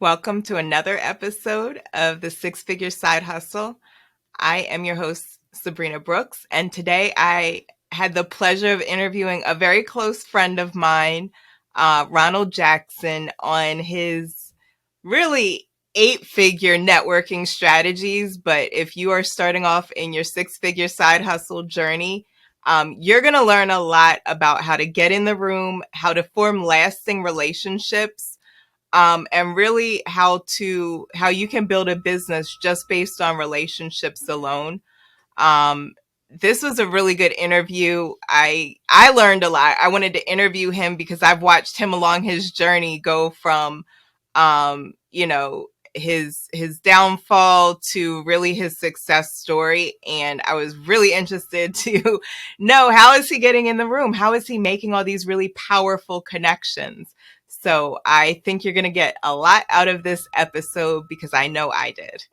Welcome to another episode of the Six Figure Side Hustle. I am your host, Sabrina Brooks, and today I had the pleasure of interviewing a very close friend of mine, Ronald Jackson, on his really eight-figure networking strategies. But if you are starting off in your six-figure side hustle journey, you're going to learn a lot about how to get in the room, how to form lasting relationships, and really how you can build a business just based on relationships alone. Um, this was a really good interview. I learned a lot. I wanted to interview him because I've watched him along his journey go from, his downfall to really his success story, and I was really interested to know, how is he getting in the room? How is he making all these really powerful connections? So I think you're going to get a lot out of this episode because I know I did.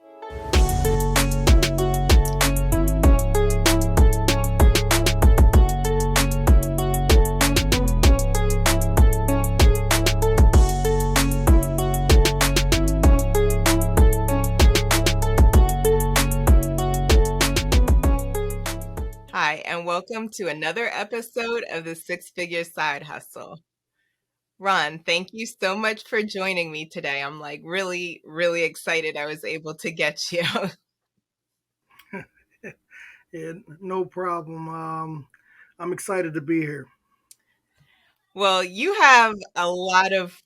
Hi, and welcome to another episode of the Six Figure Side Hustle. Ron, thank you so much for joining me today. I'm like really, really excited I was able to get you. Yeah, no problem. I'm excited to be here. Well, you have a lot of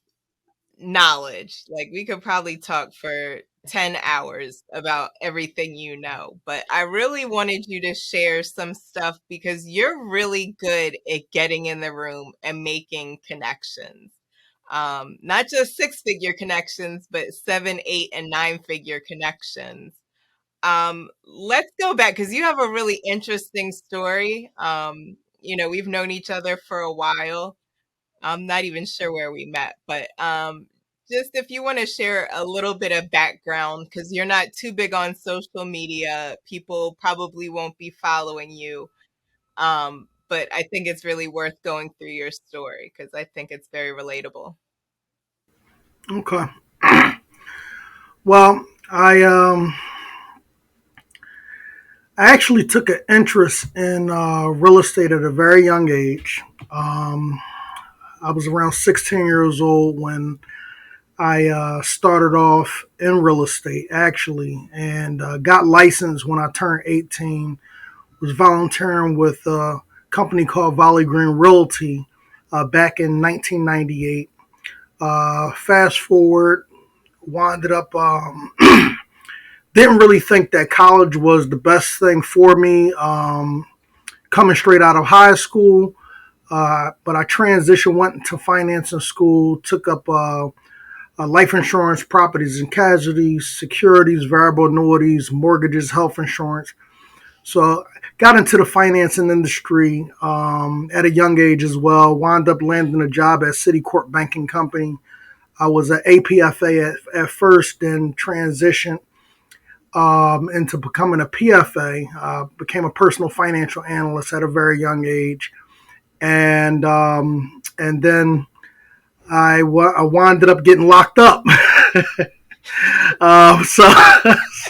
knowledge. Like, we could probably talk for 10 hours about everything you know, but I really wanted you to share some stuff because you're really good at getting in the room and making connections. Not just six-figure connections, but seven, eight, and nine-figure connections. Let's go back because you have a really interesting story. We've known each other for a while. I'm not even sure where we met, but just if you want to share a little bit of background, because you're not too big on social media, people probably won't be following you. But I think it's really worth going through your story because I think it's very relatable. Okay. Well, I actually took an interest in real estate at a very young age. Um, I was around 16 years old when I started off in real estate, actually, and got licensed when I turned 18. Was volunteering with a company called Valley Green Realty back in 1998. Fast forward, winded up, didn't really think that college was the best thing for me coming straight out of high school. But I transitioned, went into financing school, took up life insurance, properties and casualties, securities, variable annuities, mortgages, health insurance. So got into the financing industry at a young age as well. Wound up landing a job at Citicorp Banking Company. I was an APFA at first, then transitioned into becoming a PFA. Became a personal financial analyst at a very young age, and then I wound up getting locked up. uh, so,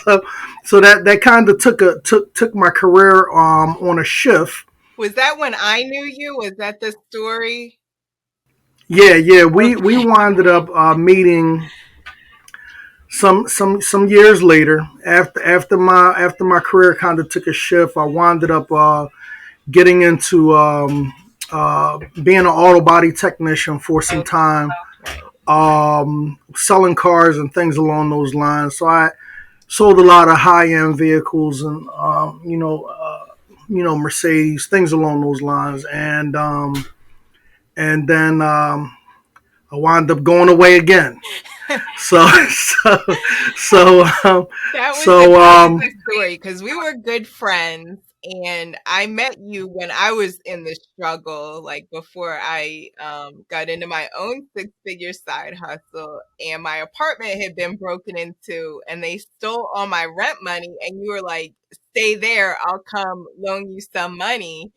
so so that kind of took my career on a shift. Was that when I knew you? Was that the story? Yeah. We Okay. wound up meeting some years later after my career kind of took a shift. I wound up getting into being an auto body technician for some Okay. time, Right. selling cars and things along those lines. So I sold a lot of high end vehicles and Mercedes, things along those lines, and then I wound up going away again. So so so That was a so crazy story because we were good friends, and I met you when I was in the struggle, like before I got into my own six-figure side hustle, and my apartment had been broken into, and they stole all my rent money, and you were like, "Stay there, I'll come loan you some money."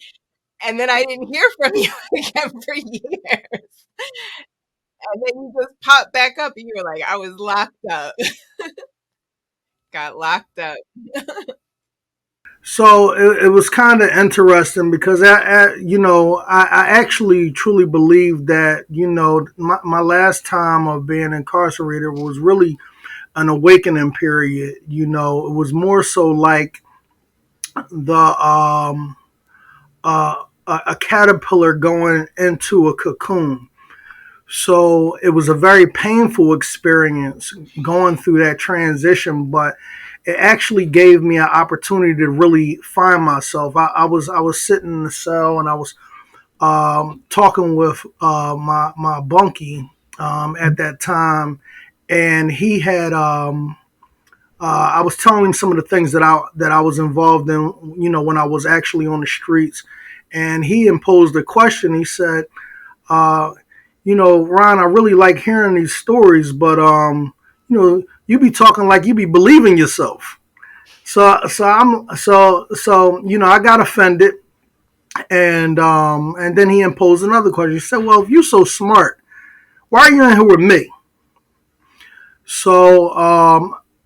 And then I didn't hear from you again for years. and then you just pop back up and you're like, I was locked up. Got locked up. So it was kind of interesting because I actually truly believe that my last time of being incarcerated was really an awakening period. It was more so like the a caterpillar going into a cocoon. So it was a very painful experience going through that transition, but it actually gave me an opportunity to really find myself. I was sitting in the cell and I was talking with my bunkie at that time, and he had I was telling him some of the things that I was involved in, when I was actually on the streets, and he imposed a question. He said, uh, Ron, I really like hearing these stories, but you be talking like you be believing yourself. So I got offended, and then he imposed another question. He said, "Well, if you're so smart, why are you in here with me?" So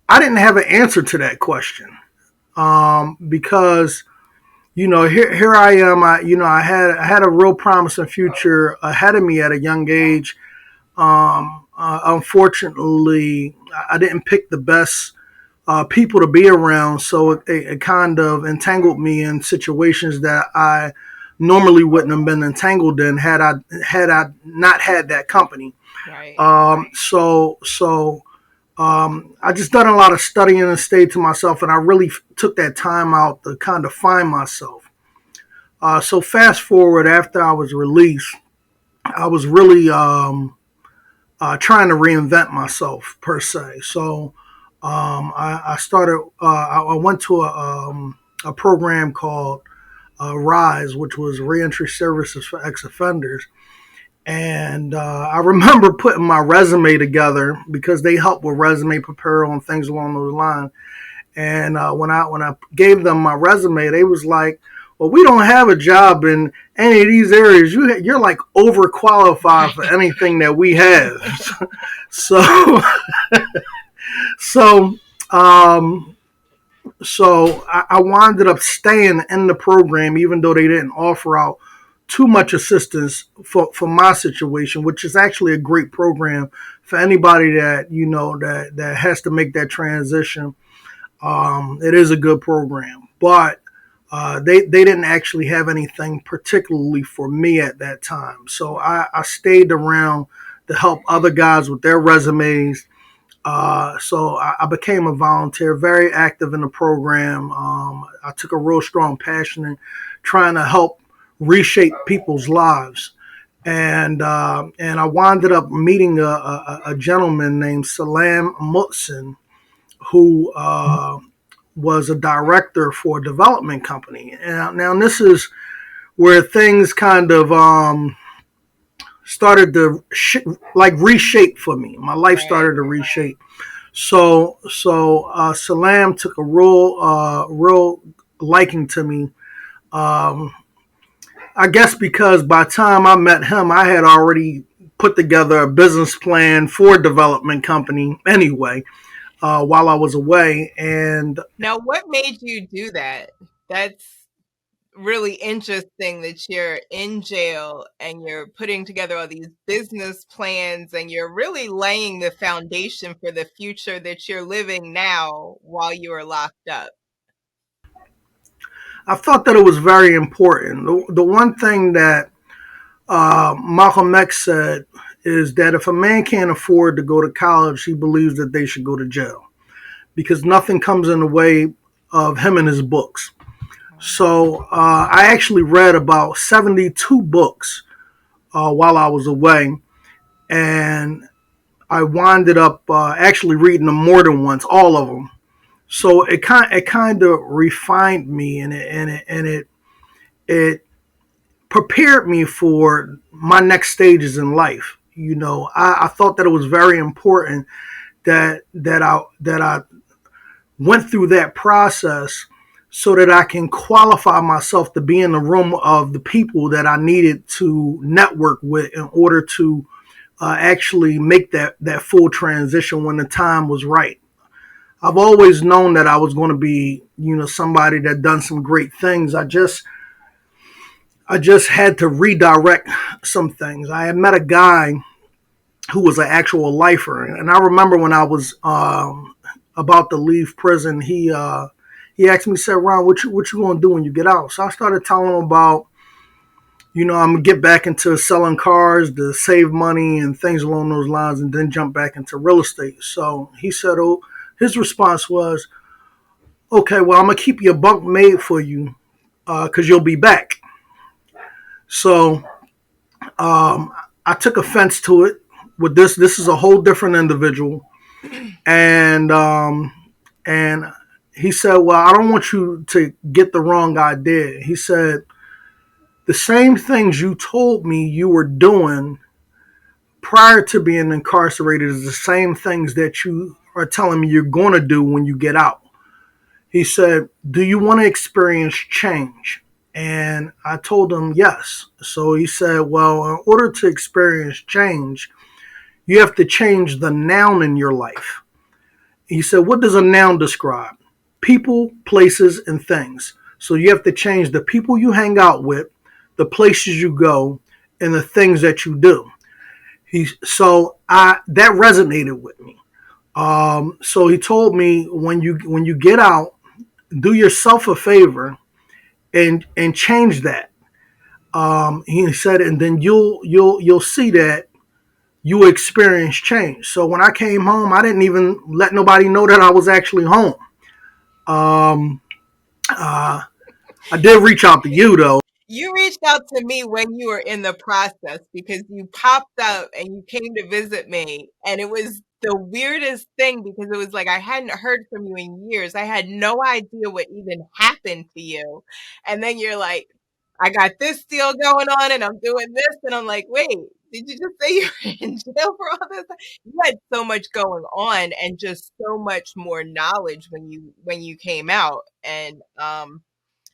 I didn't have an answer to that question because here I am. I had a real promising future ahead of me at a young age. Unfortunately, I didn't pick the best people to be around, so it kind of entangled me in situations that I normally wouldn't have been entangled in had I not had that company. Right. So I just done a lot of studying and stayed to myself, and I really took that time out to kind of find myself. So fast forward after I was released, I was really trying to reinvent myself per se. So I started. I went to a program called Rise, which was reentry services for ex-offenders. And I remember putting my resume together because they help with resume prepare on things along those lines. And when I gave them my resume, they was like, "Well, we don't have a job in any of these areas. You're like overqualified for anything that we have." so so um, so I wound up staying in the program, even though they didn't offer out too much assistance for my situation, which is actually a great program for anybody that that has to make that transition. It is a good program, but they didn't actually have anything particularly for me at that time. So I stayed around to help other guys with their resumes. So I became a volunteer, very active in the program. I took a real strong passion in trying to help reshape people's lives. And I wound up meeting a gentleman named Salam Mutsin, who was a director for a development company. And now this is where things kind of started to like reshape for me. My life Right. started to reshape. So Salam took a real liking to me. Um, I guess because by the time I met him, I had already put together a business plan for a development company anyway, while I was away. And Now, what made you do that? That's really interesting that you're in jail and you're putting together all these business plans and you're really laying the foundation for the future that you're living now while you are locked up. I thought that it was very important. The one thing that Malcolm X said is that if a man can't afford to go to college, he believes that they should go to jail because nothing comes in the way of him and his books. So I actually read about 72 books while I was away, and I winded up actually reading them more than once, all of them. So it kind of refined me, and it prepared me for my next stages in life. I thought that it was very important that I went through that process so that I can qualify myself to be in the room of the people that I needed to network with in order to actually make that full transition when the time was right. I've always known that I was going to be, somebody that done some great things. I just had to redirect some things. I had met a guy who was an actual lifer, and I remember when I was about to leave prison, he asked me, he said, "Ron, what you gonna do when you get out?" So I started telling him about, I'm gonna get back into selling cars to save money and things along those lines, and then jump back into real estate. So he said, "Oh," his response was, "Okay, well, I'm gonna keep your bunk made for you, because you'll be back." So I took offense to it. With this is a whole different individual, and and he said, "Well, I don't want you to get the wrong idea." He said, "The same things you told me you were doing prior to being incarcerated is the same things that you are telling me you're going to do when you get out." He said, "Do you want to experience change?" And I told him yes. So he said, "Well, in order to experience change, you have to change the noun in your life." He said, "What does a noun describe? People, places, and things. So you have to change the people you hang out with, the places you go, and the things that you do." So I that resonated with me. So he told me, when you get out, do yourself a favor and change that. He said, and then you'll see that you experience change. So when I came home, I didn't even let nobody know that I was actually home. Um, uh, I did reach out to you though. You reached out to me when you were in the process because you popped up and you came to visit me. And it was the weirdest thing because it was like I hadn't heard from you in years. I had no idea what even happened to you. And then you're like, I got this deal going on and I'm doing this. And I'm like, wait, did you just say you were in jail for all this? You had so much going on and just so much more knowledge when you came out. And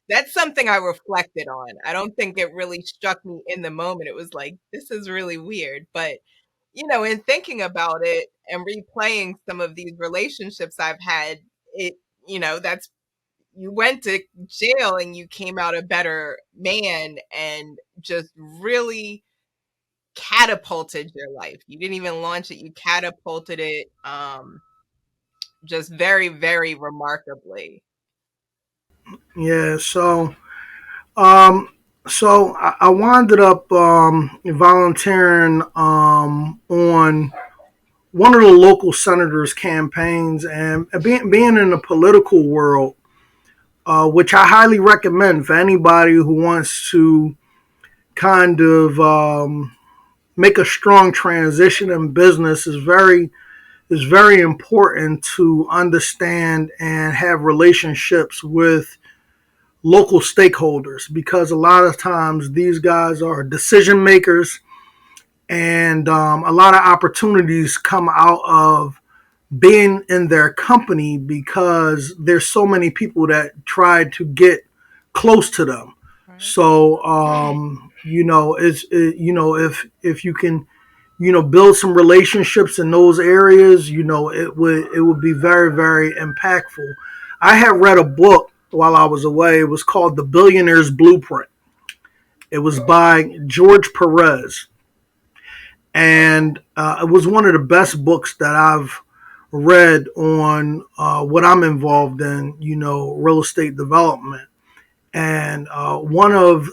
that's something I reflected on. I don't think it really struck me in the moment. It was like, this is really weird. But, in thinking about it and replaying some of these relationships I've had, it, that's you went to jail and you came out a better man and just really catapulted your life. You didn't even launch it, you catapulted it just very, very remarkably. Yeah. Um, so I wound up volunteering on one of the local senators' campaigns, and being in the political world, which I highly recommend for anybody who wants to kind of make a strong transition in business, is very important to understand and have relationships with local stakeholders, because a lot of times these guys are decision makers, and a lot of opportunities come out of being in their company because there's so many people that try to get close to them. Right. So if you can build some relationships in those areas, it would be very, very impactful. I had read a book while I was away. It was called The Billionaire's Blueprint. It was by George Perez, and it was one of the best books that I've read on what I'm involved in, real estate development. And one of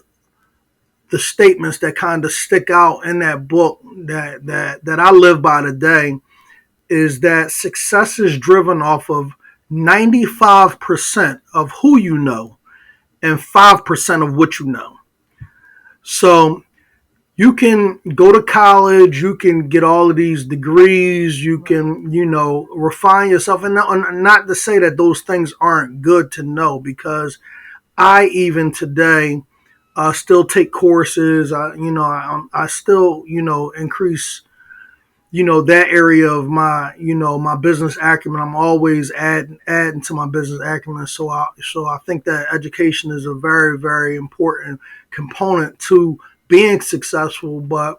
the statements that kind of stick out in that book that I live by today is that success is driven off of 95% of who you know and 5% of what you know. So you can go to college, you can get all of these degrees, you can, refine yourself. And not to say that those things aren't good to know, because I even today still take courses. I still, increase, that area of my business acumen. I'm always adding to my business acumen. So I think that education is a very, very important component to being successful. But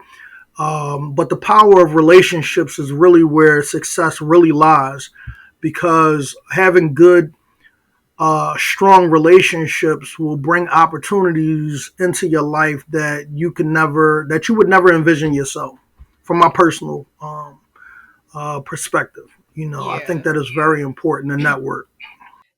But the power of relationships is really where success really lies, because having good, strong relationships will bring opportunities into your life that you would never envision yourself. From my personal perspective, I think Yeah. that is very important in network.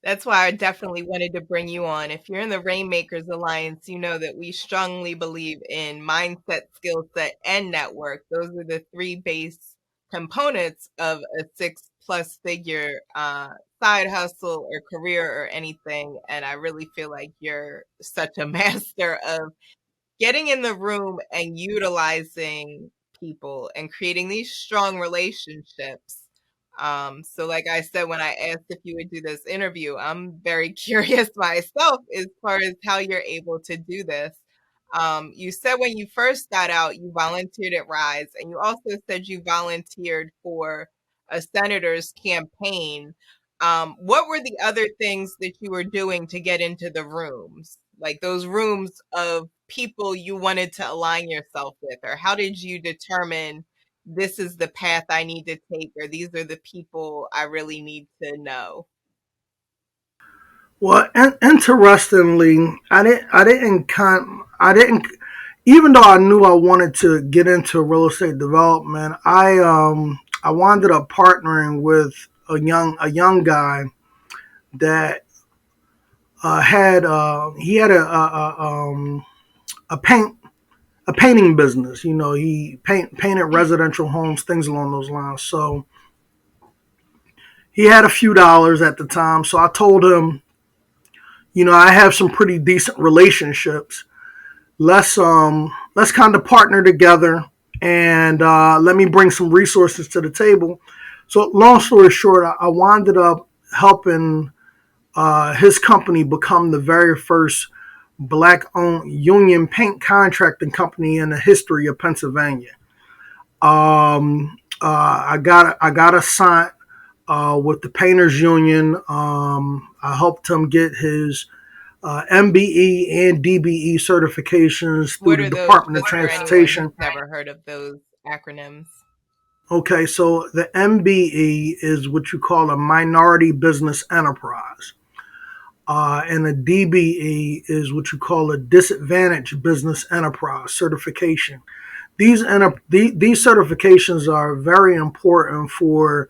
That's why I definitely wanted to bring you on. If you're in the Rainmakers Alliance, you know that we strongly believe in mindset, skill set, and network. Those are the three base components of a six plus figure side hustle or career or anything. And I really feel like you're such a master of getting in the room and utilizing people and creating these strong relationships. So like I said, when I asked if you would do this interview, I'm very curious myself as far as how you're able to do this. You said when you first got out, you volunteered at Rise, and you also said you volunteered for a senator's campaign. What were the other things that you were doing to get into the rooms? Like those rooms of people you wanted to align yourself with, or how did you determine this is the path I need to take, or these are the people I really need to know? Well, interestingly, I didn't, even though I knew I wanted to get into real estate development, I wound up partnering with a young guy that had he had a painting business. He painted residential homes, things along those lines. So he had a few dollars at the time. So I told him, I have some pretty decent relationships. Let's kind of partner together, and let me bring some resources to the table. So long story short, I wound up helping his company become the very first black-owned union paint contracting company in the history of Pennsylvania. I got assigned with the painters union. I helped him get his MBE and DBE certifications through What the are those, Department of just for anyone who's Transportation. never heard of those acronyms? Okay, so the MBE is what you call a minority business enterprise, and the DBE is what you call a disadvantaged business enterprise certification. These certifications are very important for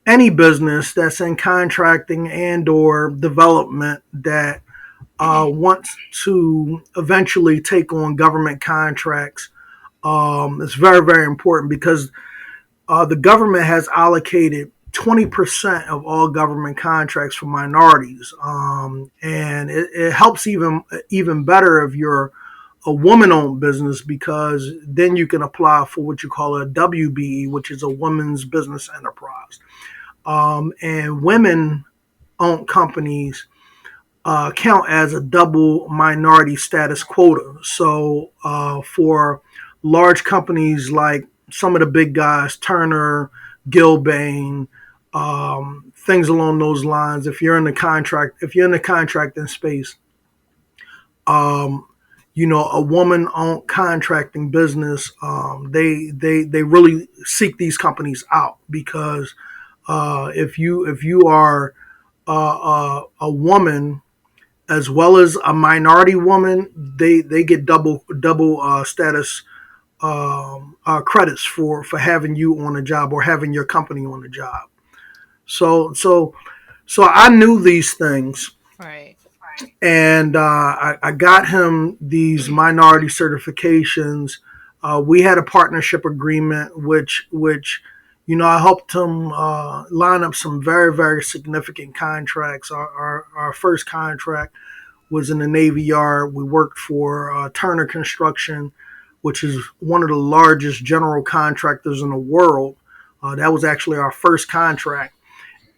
any business that's in contracting and or development that wants to eventually take on government contracts. It's very, very important because the government has allocated 20% of all government contracts for minorities, and it helps even better if you're a woman-owned business, because then you can apply for what you call a WBE, which is a women's business enterprise. And women-owned companies count as a double minority status quota. So for large companies like some of the big guys, Turner, Gilbane, things along those lines, if you're in the contracting space, um, a woman-owned contracting business, they really seek these companies out, because if you are a woman as well as a minority woman, they get double status credits for having you on a job or having your company on a job. So so so I knew these things, Right. and I got him these minority certifications. We had a partnership agreement, which I helped him line up some very, very significant contracts. Our first contract was in the Navy Yard. We worked for Turner Construction, which is one of the largest general contractors in the world. That was actually our first contract.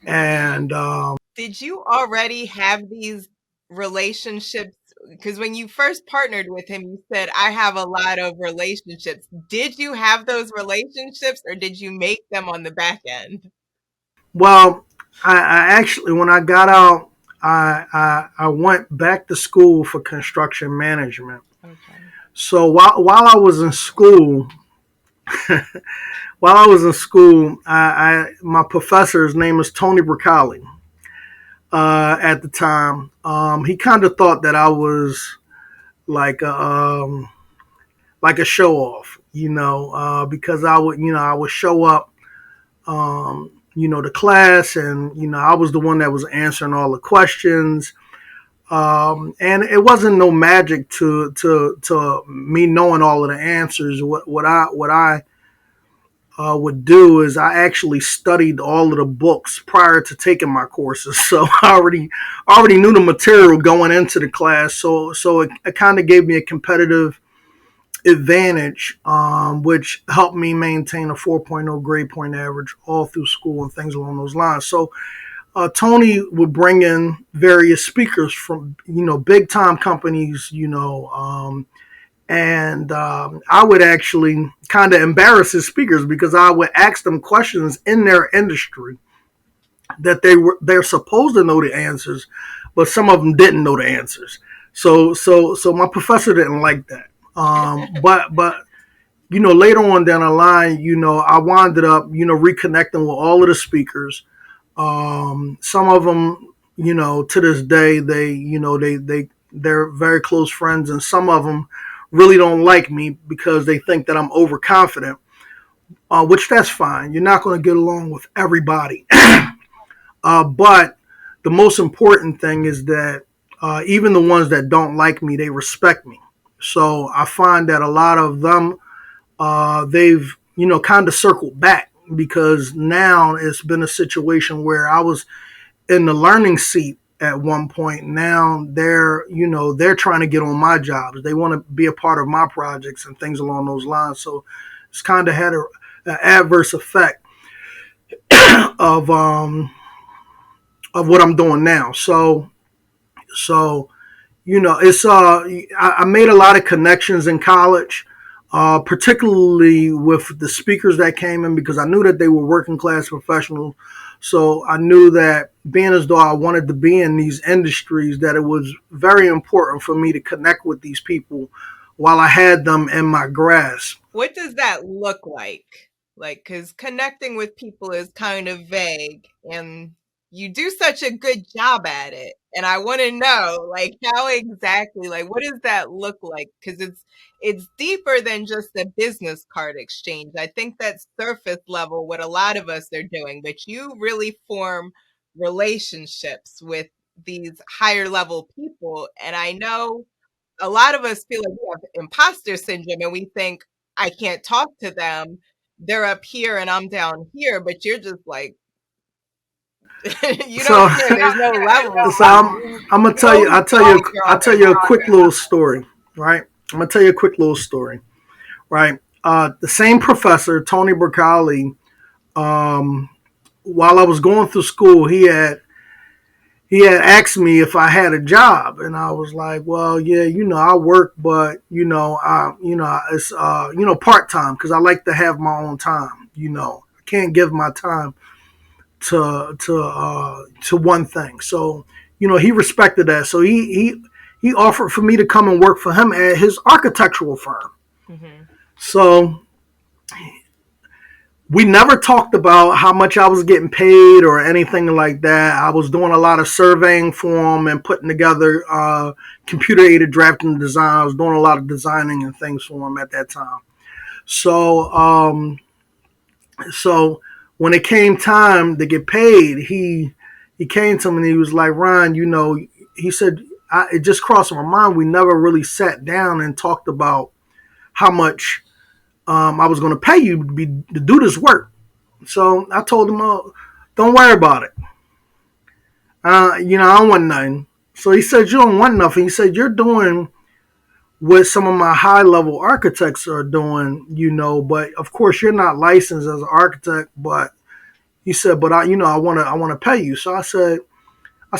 And Did you already have these relationships? Because when you first partnered with him, you said, I have a lot of relationships. Did you have those relationships, or did you make them on the back end? well, I actually, when I got out, I went back to school for construction management. Okay. So while I was in school, While I was in school, my professor's name is Tony Bracali. At the time, he kind of thought that I was like like a show off, because I would show up, to class, and I was the one that was answering all the questions. And it wasn't no magic to me knowing all of the answers. What I would do is I actually studied all of the books prior to taking my courses, so I already knew the material going into the class. So it kind of gave me a competitive advantage, which helped me maintain a 4.0 grade point average all through school and things along those lines. So Tony would bring in various speakers from big time companies, and I would actually kind of embarrass his speakers because I would ask them questions in their industry that they're supposed to know the answers, but some of them didn't know the answers. So my professor didn't like that. But later on down the line, I wound up reconnecting with all of the speakers. Some of them, to this day, they're very close friends, and some of them really don't like me because they think that I'm overconfident. Which that's fine. You're not going to get along with everybody, but the most important thing is that even the ones that don't like me, they respect me. So I find that a lot of them, they've kind of circled back because now it's been a situation where I was in the learning seat at one point. Now they're trying to get on my jobs. They want to be a part of my projects and things along those lines. So it's kind of had an adverse effect of what I'm doing now. So it's I made a lot of connections in college, particularly with the speakers that came in because I knew that they were working class professionals. So I knew that being as though I wanted to be in these industries, that it was very important for me to connect with these people while I had them in my grasp. What does that look like? Like, because connecting with people is kind of vague, and you do such a good job at it. And I want to know, like, how exactly, like, what does that look like? Because it's deeper than just a business card exchange. I think that's surface level what a lot of us are doing, but you really form relationships with these higher level people. And I know a lot of us feel like we have imposter syndrome and we think, I can't talk to them. They're up here and I'm down here, but you're just like, you So don't care. There's no levels so to I'm, you. I'm gonna You tell know you. who's talking I'll all tell the you a time. quick little story. Right. I'm gonna tell you a quick little story. Right. The same professor, Tony Bracali, um, while I was going through school, he had asked me if I had a job, and I was like, well, yeah, I work, but it's part time because I like to have my own time. I can't give my time to one thing. So he respected that. So he offered for me to come and work for him at his architectural firm. Mhm. So we never talked about how much I was getting paid or anything like that. I was doing a lot of surveying for him and putting together computer aided drafting design. I was doing a lot of designing and things for him at that time. So when it came time to get paid, he came to me and he was like, Ryan, he said, it just crossed my mind. We never really sat down and talked about how much I was going to pay you to do this work. So I told him, oh, don't worry about it. I don't want nothing. So he said, you don't want nothing. He said, you're doing what some of my high level architects are doing, but of course you're not licensed as an architect, but he said, but I want to pay you. So I said,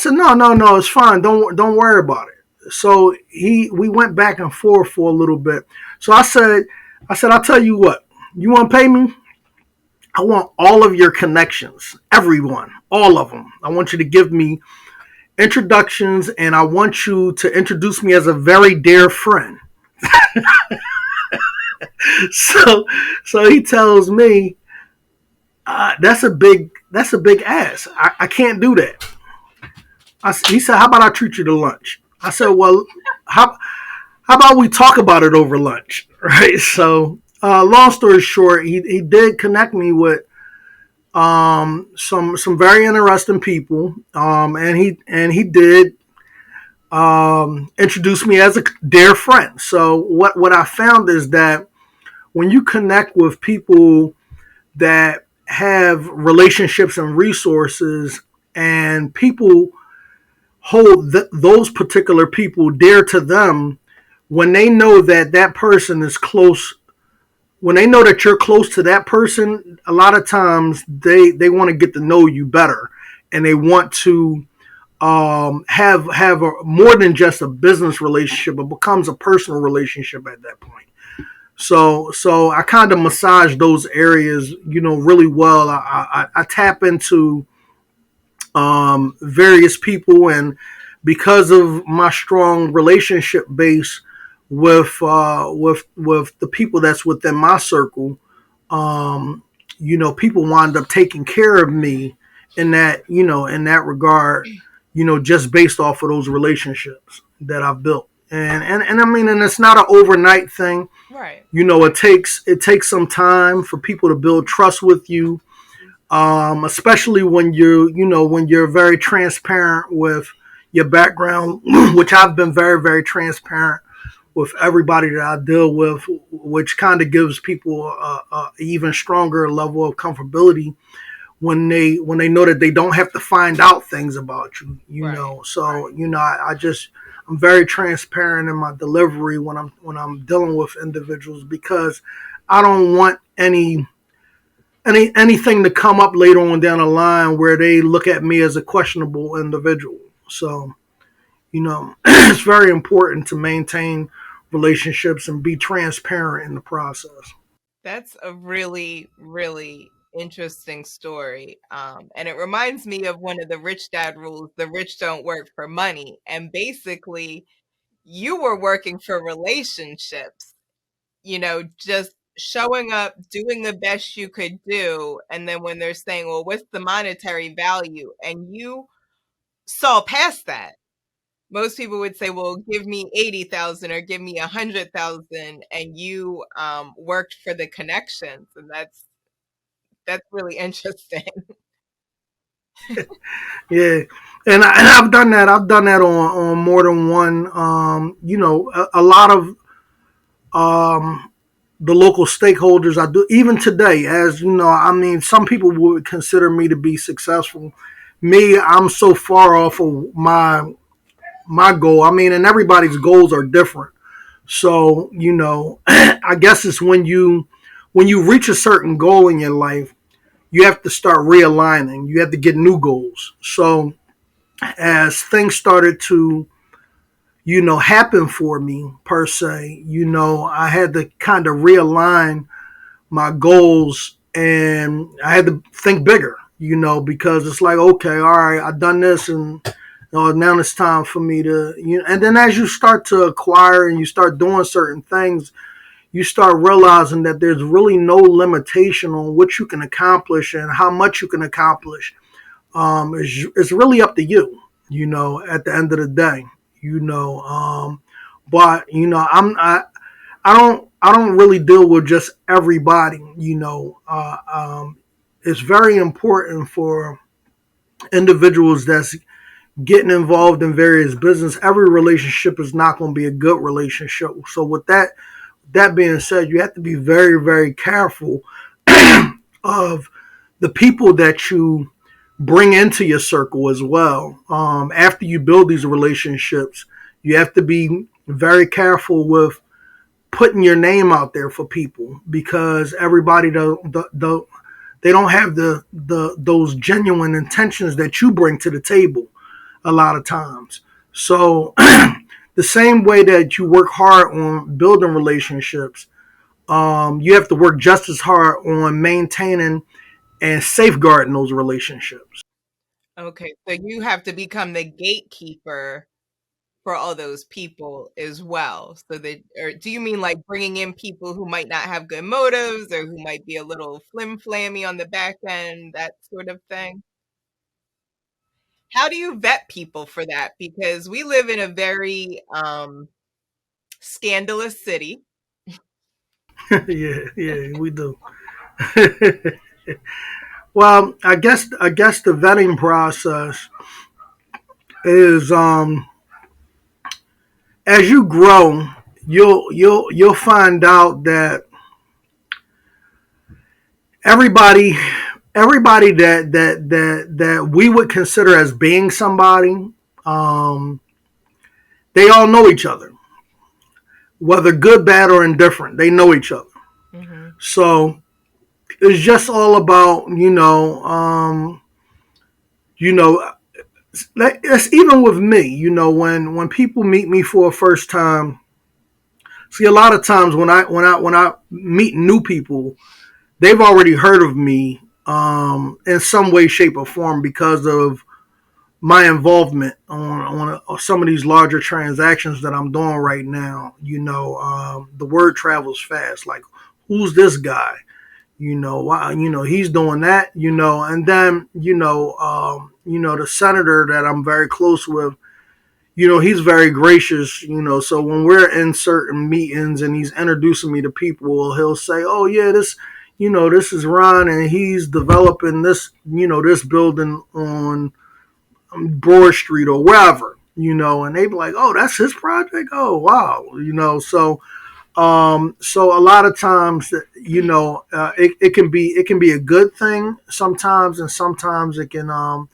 no, no, no, it's fine. Don't worry about it. So we went back and forth for a little bit. So I said, I'll tell you what, you want to pay me? I want all of your connections, everyone, all of them. I want you to give me introductions, and I want you to introduce me as a very dear friend. So so he tells me, that's a big ass. I can't do that. He said, how about I treat you to lunch? I said, well, how how about we talk about it over lunch, right? So, long story short, he did connect me with some very interesting people, and he did introduce me as a dear friend. So, what I found is that when you connect with people that have relationships and resources, and people hold those particular people dear to them, when they know that that person is close, when they know that you're close to that person, a lot of times they want to get to know you better, and they want to have more than just a business relationship. It becomes a personal relationship at that point. So I kind of massage those areas, really well. I tap into various people, and because of my strong relationship base with the people that's within my circle, um, people wind up taking care of me in that regard, just based off of those relationships that I've built. And I mean, and it's not an overnight thing. Right. It takes some time for people to build trust with you, especially when when you're very transparent with your background, which I've been very very transparent with everybody that I deal with, which kind of gives people a even stronger level of comfortability when they know that they don't have to find out things about you. Right. So I just, I'm very transparent in my delivery when I'm dealing with individuals, because I don't want anything to come up later on down the line where they look at me as a questionable individual. So, it's very important to maintain relationships and be transparent in the process. That's a really, really interesting story. And it reminds me of one of the rich dad rules: the rich don't work for money. And basically, you were working for relationships, just showing up, doing the best you could do. And then when they're saying, well, what's the monetary value? And you saw past that. Most people would say, well, give me 80,000 or give me 100,000. And you worked for the connections. And that's really interesting. Yeah, and I've done that. I've done that on more than one. A lot of the local stakeholders. I do even today, as you know. I mean, some people would consider me to be successful. Me, I'm so far off of my goal. I mean, and everybody's goals are different. So I guess it's when you reach a certain goal in your life, you have to start realigning. You have to get new goals. So as things started to happen for me per se, I had to kind of realign my goals, and I had to think bigger, because it's like, okay, all right, I've done this, and now it's time for me to, and then as you start to acquire and you start doing certain things, you start realizing that there's really no limitation on what you can accomplish and how much you can accomplish. It's really up to you, at the end of the day, you know. But I don't really deal with just everybody, it's very important for individuals that's getting involved in various business. Every relationship is not going to be a good relationship. So with that being said, you have to be very, very careful of the people that you bring into your circle as well. After you build these relationships, you have to be very careful with putting your name out there for people, because everybody they don't have the those genuine intentions that you bring to the table a lot of times. So the same way that you work hard on building relationships, you have to work just as hard on maintaining and safeguarding those relationships. Okay, so you have to become the gatekeeper for all those people as well? So that, or do you mean like bringing in people who might not have good motives or who might be a little flim flammy on the back end, that sort of thing? How do you vet people for that? Because we live in a very scandalous city. Yeah, yeah, we do. Well, I guess the vetting process is as you grow, you'll find out that everybody everybody that we would consider as being somebody, um, they all know each other, whether good, bad, or indifferent. They know each other. Mhm. So it's just all about you know that's even with me. When people meet me for a first time, see, a lot of times when I meet new people, they've already heard of me in some way, shape, or form because of my involvement on some of these larger transactions that I'm doing right now. The word travels fast. Like, who's this guy? Why? He's doing that. And then the senator that I'm very close with. He's very gracious. So when we're in certain meetings and he's introducing me to people, he'll say, "Oh yeah, this is Ron, and he's developing this building on Broad Street or wherever." And they be like, "Oh, that's his project. Oh, wow." So a lot of times, it can be a good thing sometimes, and sometimes it can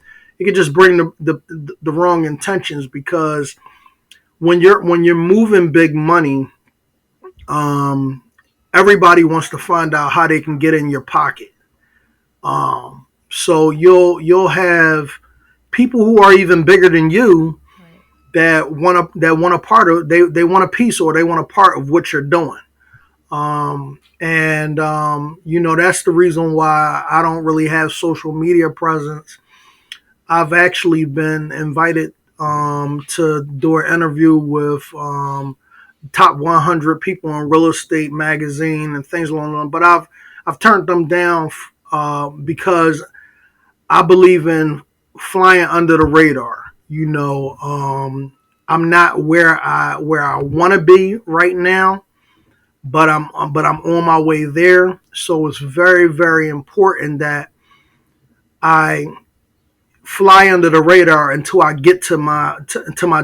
just bring the wrong intentions, because when you're moving big money, um, everybody wants to find out how they can get in your pocket. So you'll have people who are even bigger than you Right. that want a part of, they want a piece, or they want a part of what you're doing. And that's the reason why I don't really have social media presence. I've actually been invited to do an interview with top 100 people in real estate magazine and things along those lines. But I've turned them down because I believe in flying under the radar. I'm not where I want to be right now, but I'm on my way there. So it's very, very important that I fly under the radar until I get to my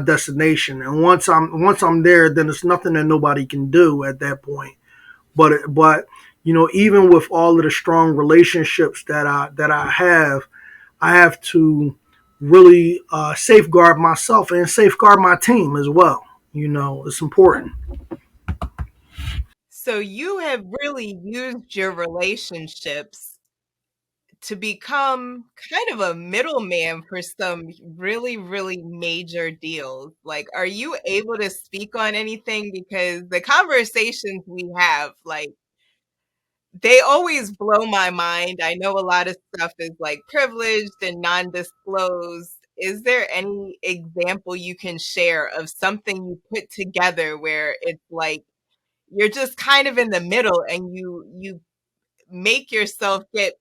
destination. And once I'm there, then it's nothing that nobody can do at that point. But even with all of the strong relationships that I have to really safeguard myself and safeguard my team as well. It's important. So you have really used your relationships to become kind of a middleman for some really, really major deals. Like, are you able to speak on anything? Because the conversations we have, like, they always blow my mind. I know a lot of stuff is like privileged and non-disclosed. Is there any example you can share of something you put together where it's like you're just kind of in the middle and you make yourself get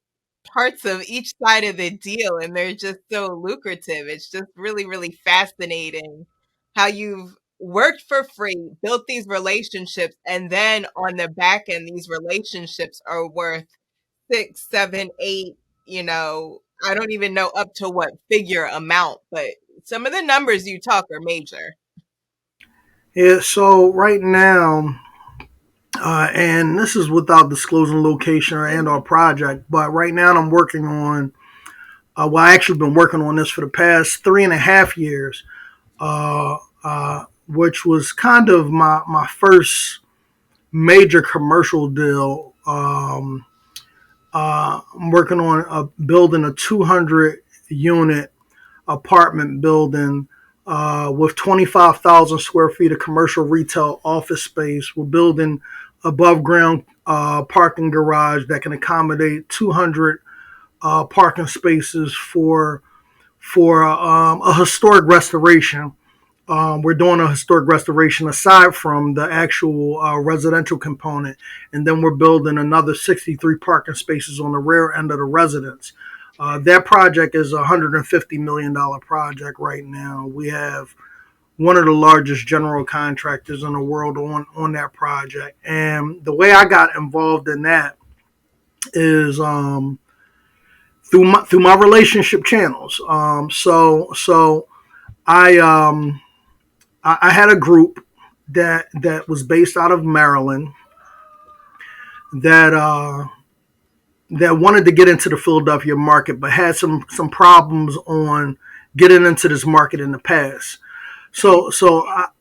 parts of each side of the deal and they're just so lucrative. It's just really, really fascinating how you've worked for free, built these relationships, and then on the back end, these relationships are worth six, seven, eight, I don't even know up to what figure amount, but some of the numbers you talk are major. Yeah. So right now, and this is without disclosing location and or Mhm. project, but right now I'm working on. Well, I actually been working on this for the past 3.5 years, which was kind of my first major commercial deal. I'm working on building a 200 unit apartment building with 25,000 square feet of commercial retail office space. We're building above ground parking garage that can accommodate 200 parking spaces for a historic restoration. We're doing a historic restoration aside from the actual residential component, and then we're building another 63 parking spaces on the rear end of the residence. That project is a $150 million project right now. We have one of the largest general contractors in the world on that project, and the way I got involved in that is through my relationship channels. So I I had a group that was based out of Maryland that that wanted to get into the Philadelphia market, but had some problems on getting into this market in the past. So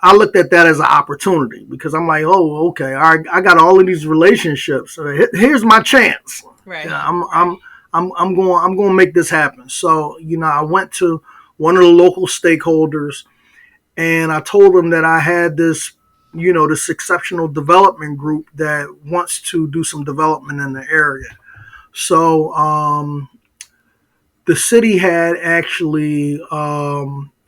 I looked at that as an opportunity because I'm like, oh, okay, I got all of these relationships. So here's my chance. Right. Yeah, I'm going to make this happen. So I went to one of the local stakeholders and I told them that I had this exceptional development group that wants to do some development in the area. So the city had actually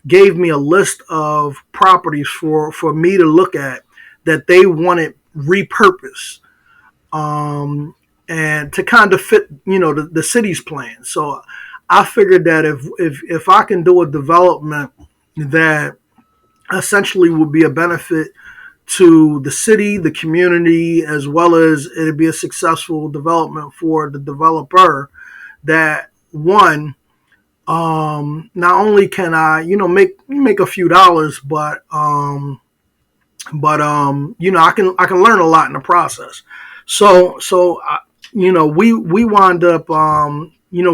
gave me a list of properties for me to look at that they wanted repurposed and to kind of fit the city's plan. So I figured that if I can do a development that essentially would be a benefit to the city, the community, as well as it'd be a successful development for the developer. That one, not only can I, make a few dollars, but I can learn a lot in the process. So we wind up,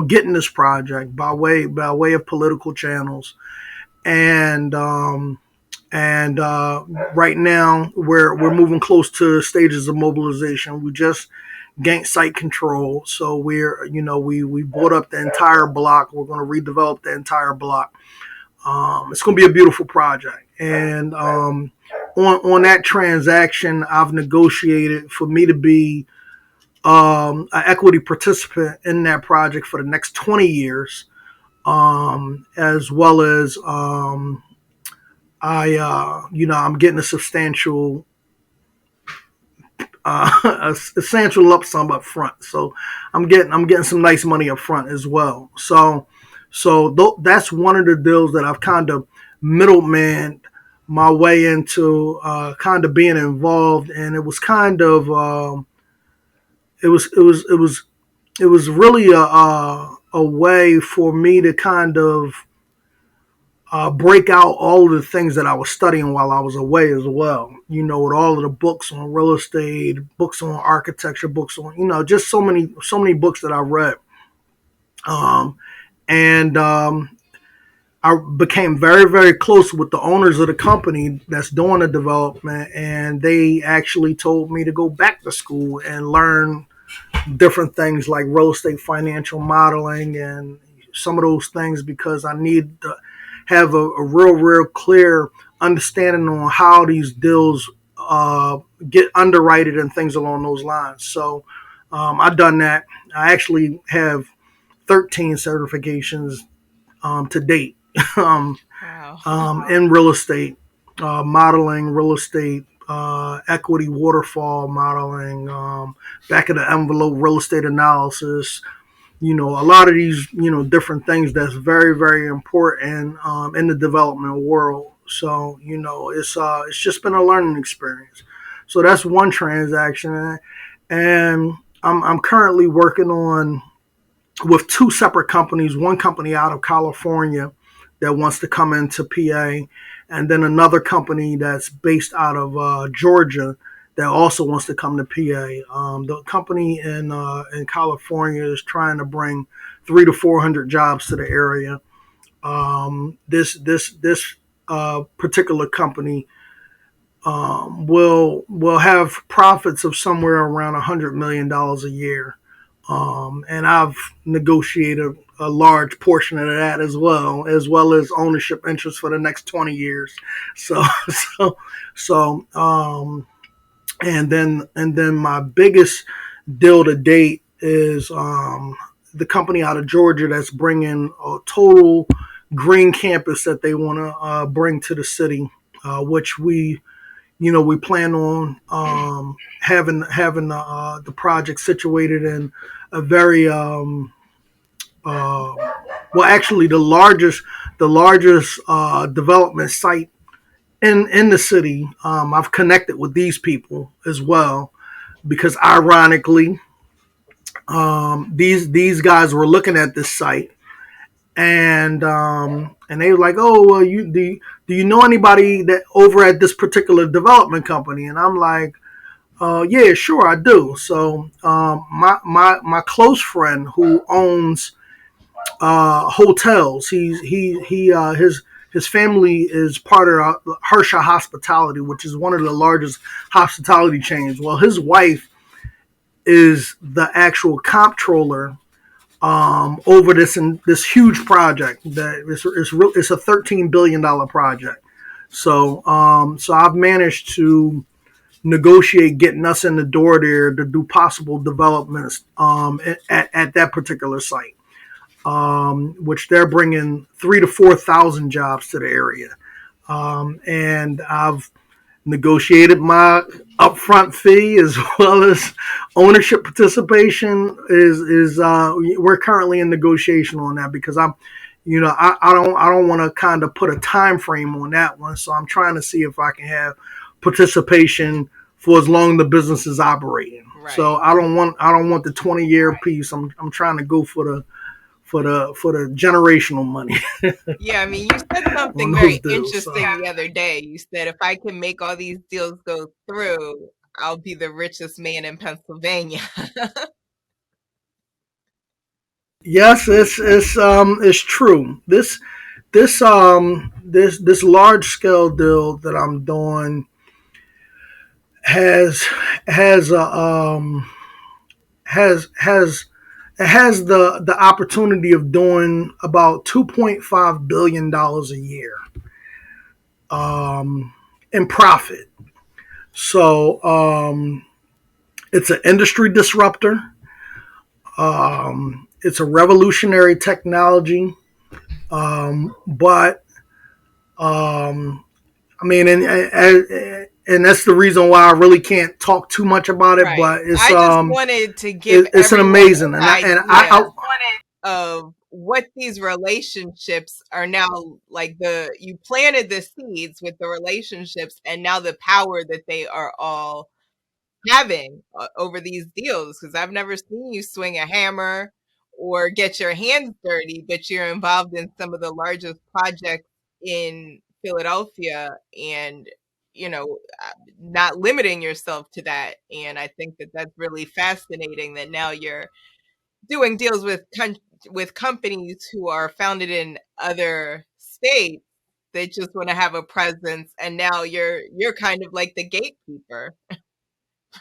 getting this project by way of political channels, and right now we're moving close to stages of mobilization. We just gained site control, so we bought up the entire block. We're going to redevelop the entire block. It's going to be a beautiful project, and on that transaction, I've negotiated for me to be an equity participant in that project for the next 20 years, as well as I'm getting a substantial lump sum up front. So I'm getting some nice money up front as well. So that's one of the deals that I've kind of middleman my way into kind of being involved, and it was kind of it was really a way for me to kind of break out all of the things that I was studying while I was away as well. With all of the books on real estate, books on architecture, books on just so many books that I read, and I became very very close with the owners of the company that's doing the development, and they actually told me to go back to school and learn different things like real estate financial modeling and some of those things because I need to have a real clear understanding on how these deals get underwritten and things along those lines. So I've done that. I actually have 13 certifications to date um, Wow. in real estate, modeling, real estate, equity waterfall modeling, back of the envelope real estate analysis, a lot of these, different things that's very, very important in the development world. So, it's just been a learning experience. So that's one transaction, and I'm currently working on with two separate companies. One company out of California that wants to come into PA, and then another company that's based out of Georgia that also wants to come to PA. The company in California is trying to bring 300 to 400 jobs to the area. This particular company will have profits of somewhere around $100 million a year, and I've negotiated a large portion of that as well as ownership interest for the next 20 years. So so so and then my biggest deal to date is the company out of Georgia that's bringing a total green campus that they want to bring to the city, which we plan on having the project situated in a very uh, well, actually the largest development site in the city. I've connected with these people as well because ironically, these guys were looking at this site and they were like, "Oh, well, do you know anybody that over at this particular development company?" And I'm like, "Yeah, sure, I do." So my close friend who owns hotels, his family is part of Hersha Hospitality, which is one of the largest hospitality chains. Well, his wife is the actual comptroller over this huge project that it's a $13 billion project. So I've managed to negotiate getting us in the door there to do possible developments at that particular site, which they're bringing 3 to 4 thousand jobs to the area. And I've negotiated my upfront fee as well as ownership participation is we're currently in negotiation on that because I don't want to kind of put a time frame on that one, so I'm trying to see if I can have participation for as long as the business is operating. So Right. I don't want the 20-year piece. I'm trying to go for the generational money Yeah, I mean, you said on something those very deals. So interesting the other day. You said if I can make all these deals go through, I'll be the richest man in Pennsylvania. yes, it's true. This large scale deal that I'm doing has has a has it has the opportunity of doing about $2.5 billion a year in profit. So it's an industry disruptor. It's a revolutionary technology, but I mean, and that's the reason why I really can't talk too much about it. Right. But it's I just wanted to give it's an everyone amazing, an and I idea of what these relationships are now like. You planted the seeds with the relationships and now the power that they are all having over these deals, because I've never seen you swing a hammer or get your hands dirty, but you're involved in some of the largest projects in Philadelphia and not limiting yourself to that. And I think that that's really fascinating that now you're doing deals with with companies who are founded in other states. They just want to have a presence, and now you're kind of like the gatekeeper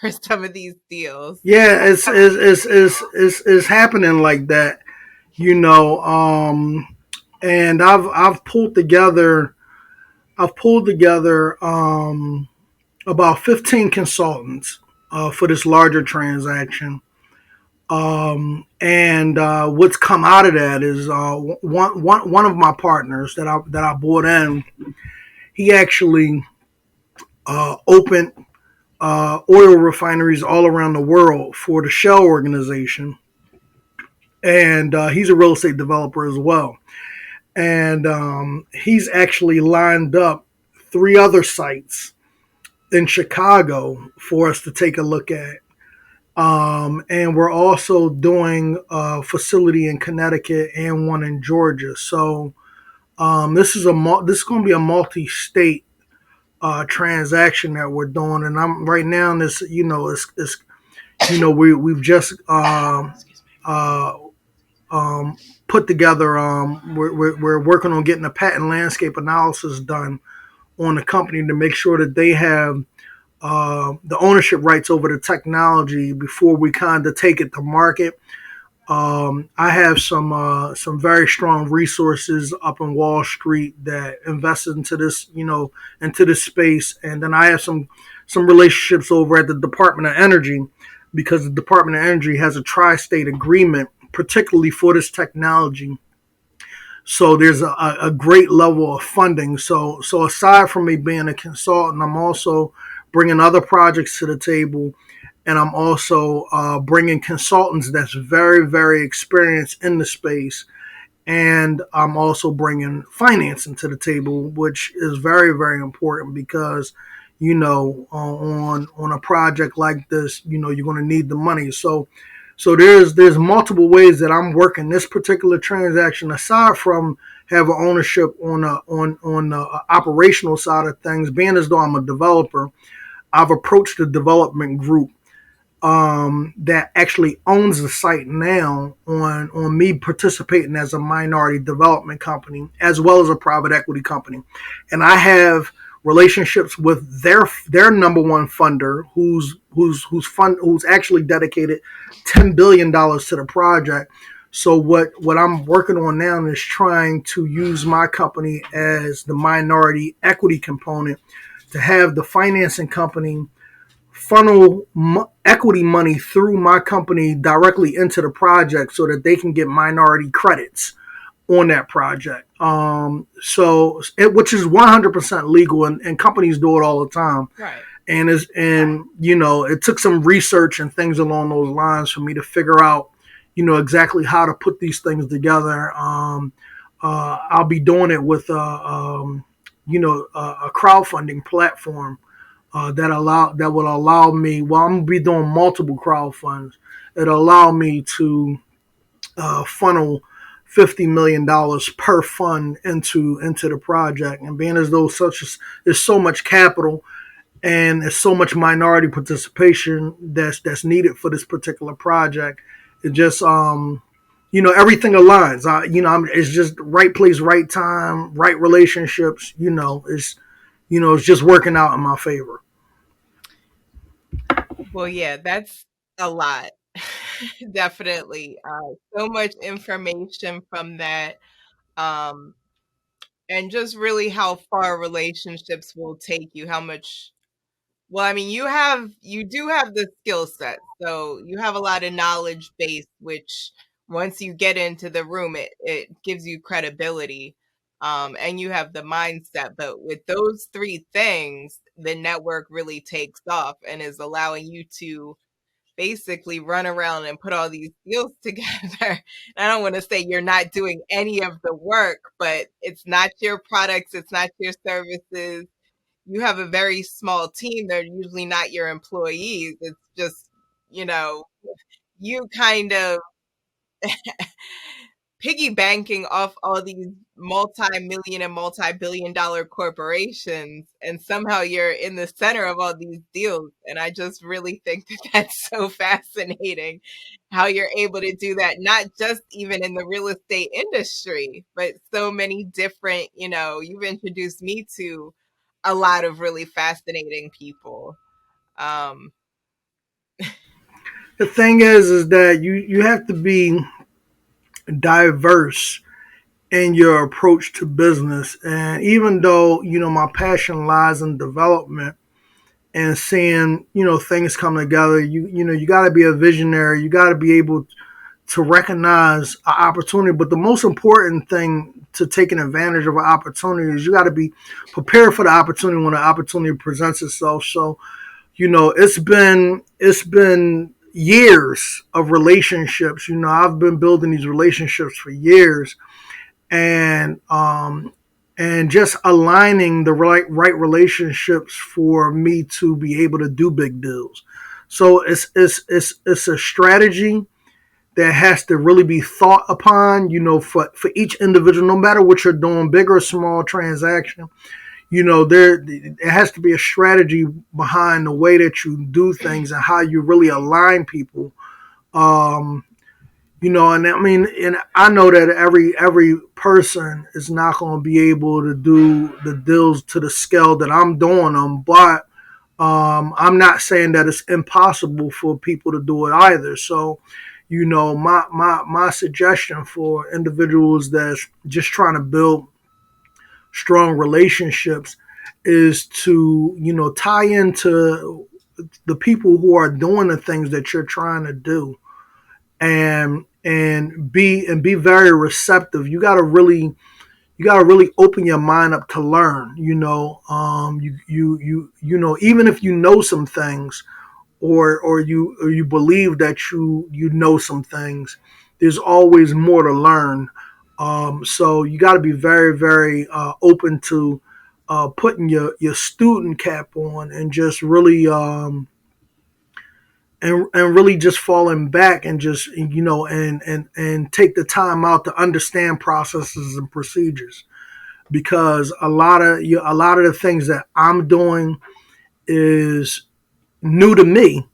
for some of these deals. yeah, it's happening like that, you know. And I've pulled together about 15 consultants for this larger transaction. And what's come out of that is one of my partners that I brought in. He actually opened oil refineries all around the world for the Shell organization, and he's a real estate developer as well. And he's actually lined up 3 other sites in Chicago for us to take a look at. And we're also doing a facility in Connecticut and one in Georgia. So this is going to be a multi-state transaction that we're doing, and I'm right now. This it's we've just uh, put together. We're working on getting a patent landscape analysis done on the company to make sure that they have the ownership rights over the technology before we kind of take it to market. I have some very strong resources up in Wall Street that invested into this space, and then I have some relationships over at the Department of Energy because the Department of Energy has a tri-state agreement, particularly for this technology, So there's a great level of funding. So aside from me being a consultant, I'm also bringing other projects to the table, and I'm also bringing consultants that's very, very experienced in the space, and I'm also bringing financing to the table, which is very, very important because on a project like this, you're going to need the money. So there's multiple ways that I'm working this particular transaction aside from having ownership on the operational side of things. Being as though I'm a developer, I've approached the development group that actually owns the site now on me participating as a minority development company as well as a private equity company, and I have relationships with their number one funder who's actually dedicated $10 billion to the project. So what I'm working on now is trying to use my company as the minority equity component to have the financing company funnel equity money through my company directly into the project so that they can get minority credits on that project. Which is 100% legal, and companies do it all the time. Right. And it took some research and things along those lines for me to figure out, exactly how to put these things together. I'll be doing it with a crowdfunding platform that will allow me. Well, I'm gonna be doing multiple crowdfunds. It'll allow me to funnel $50 million per fund into the project, and being as though such as there's so much capital and there's so much minority participation that's needed for this particular project. It just everything aligns. It's just right place, right time, right relationships. It's just working out in my favor. Well, yeah, that's a lot. Definitely. So much information from that. Um, and just really how far relationships will take you, how much. Well, I mean, you do have the skill set. So you have a lot of knowledge base, which once you get into the room, it gives you credibility. And you have the mindset. But with those three things, the network really takes off and is allowing you to basically run around and put all these deals together. I don't want to say you're not doing any of the work, but it's not your products, it's not your services. You have a very small team. They're usually not your employees. It's just, you know, you kind of piggy banking off all these multi-million and multi-billion dollar corporations, and somehow you're in the center of all these deals. And I just really think that that's so fascinating how you're able to do that, not just even in the real estate industry, but so many different, you've introduced me to a lot of really fascinating people. um The thing is that you have to be diverse in your approach to business. And even though my passion lies in development and seeing things come together, you got to be a visionary. You got to be able to recognize an opportunity. But the most important thing to taking advantage of an opportunity is you got to be prepared for the opportunity when the opportunity presents itself. So it's been years of relationships. I've been building these relationships for years, and just aligning the right relationships for me to be able to do big deals. So it's a strategy that has to really be thought upon, for each individual, no matter what you're doing, big or small transaction. There it has to be a strategy behind the way that you do things and how you really align people. Um, and I mean, and I know that every person is not going to be able to do the deals to the scale that I'm doing them, but I'm not saying that it's impossible for people to do it either. So, my suggestion for individuals that's just trying to build strong relationships is to tie into the people who are doing the things that you're trying to do, and and be very receptive. You got to really open your mind up to learn. Even if you know some things, or you believe that you know some things, there's always more to learn. So you got to be very, very open to putting your student cap on, and just really and really just falling back, and just and take the time out to understand processes and procedures, because a lot of the things that I'm doing is new to me.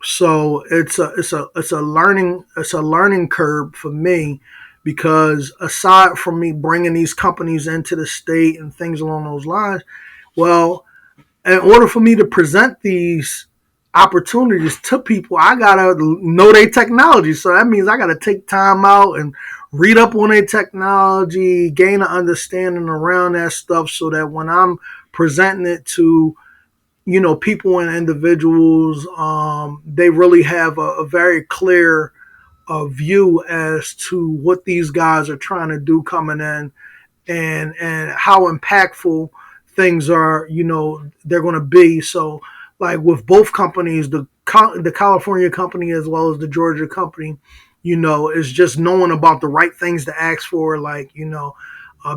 So it's a learning curve for me, because aside from me bringing these companies into the state and things along those lines, well, in order for me to present these opportunities to people, I gotta know their technology. So that means I gotta take time out and read up on their technology, gain an understanding around that stuff, so that when I'm presenting it to people and individuals, they really have a very clear view as to what these guys are trying to do coming in, and how impactful things are, they're going to be. So, like with both companies, the California company as well as the Georgia company, is just knowing about the right things to ask for. Like,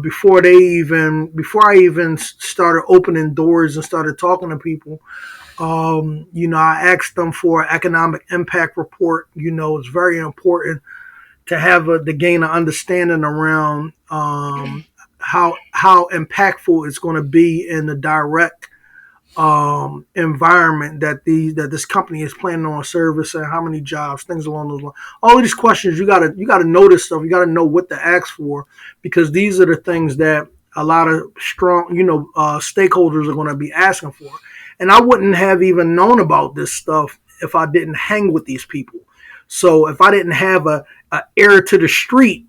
before I even started opening doors and started talking to people, I asked them for an economic impact report. It's very important to have to gain an understanding around how impactful it's going to be in the direct environment that this company is planning on service, and how many jobs, things along those lines. All of these questions, you gotta know this stuff. You gotta know what to ask for, because these are the things that a lot of strong stakeholders are going to be asking for. And I wouldn't have even known about this stuff if I didn't hang with these people. So if I didn't have a ear to the street,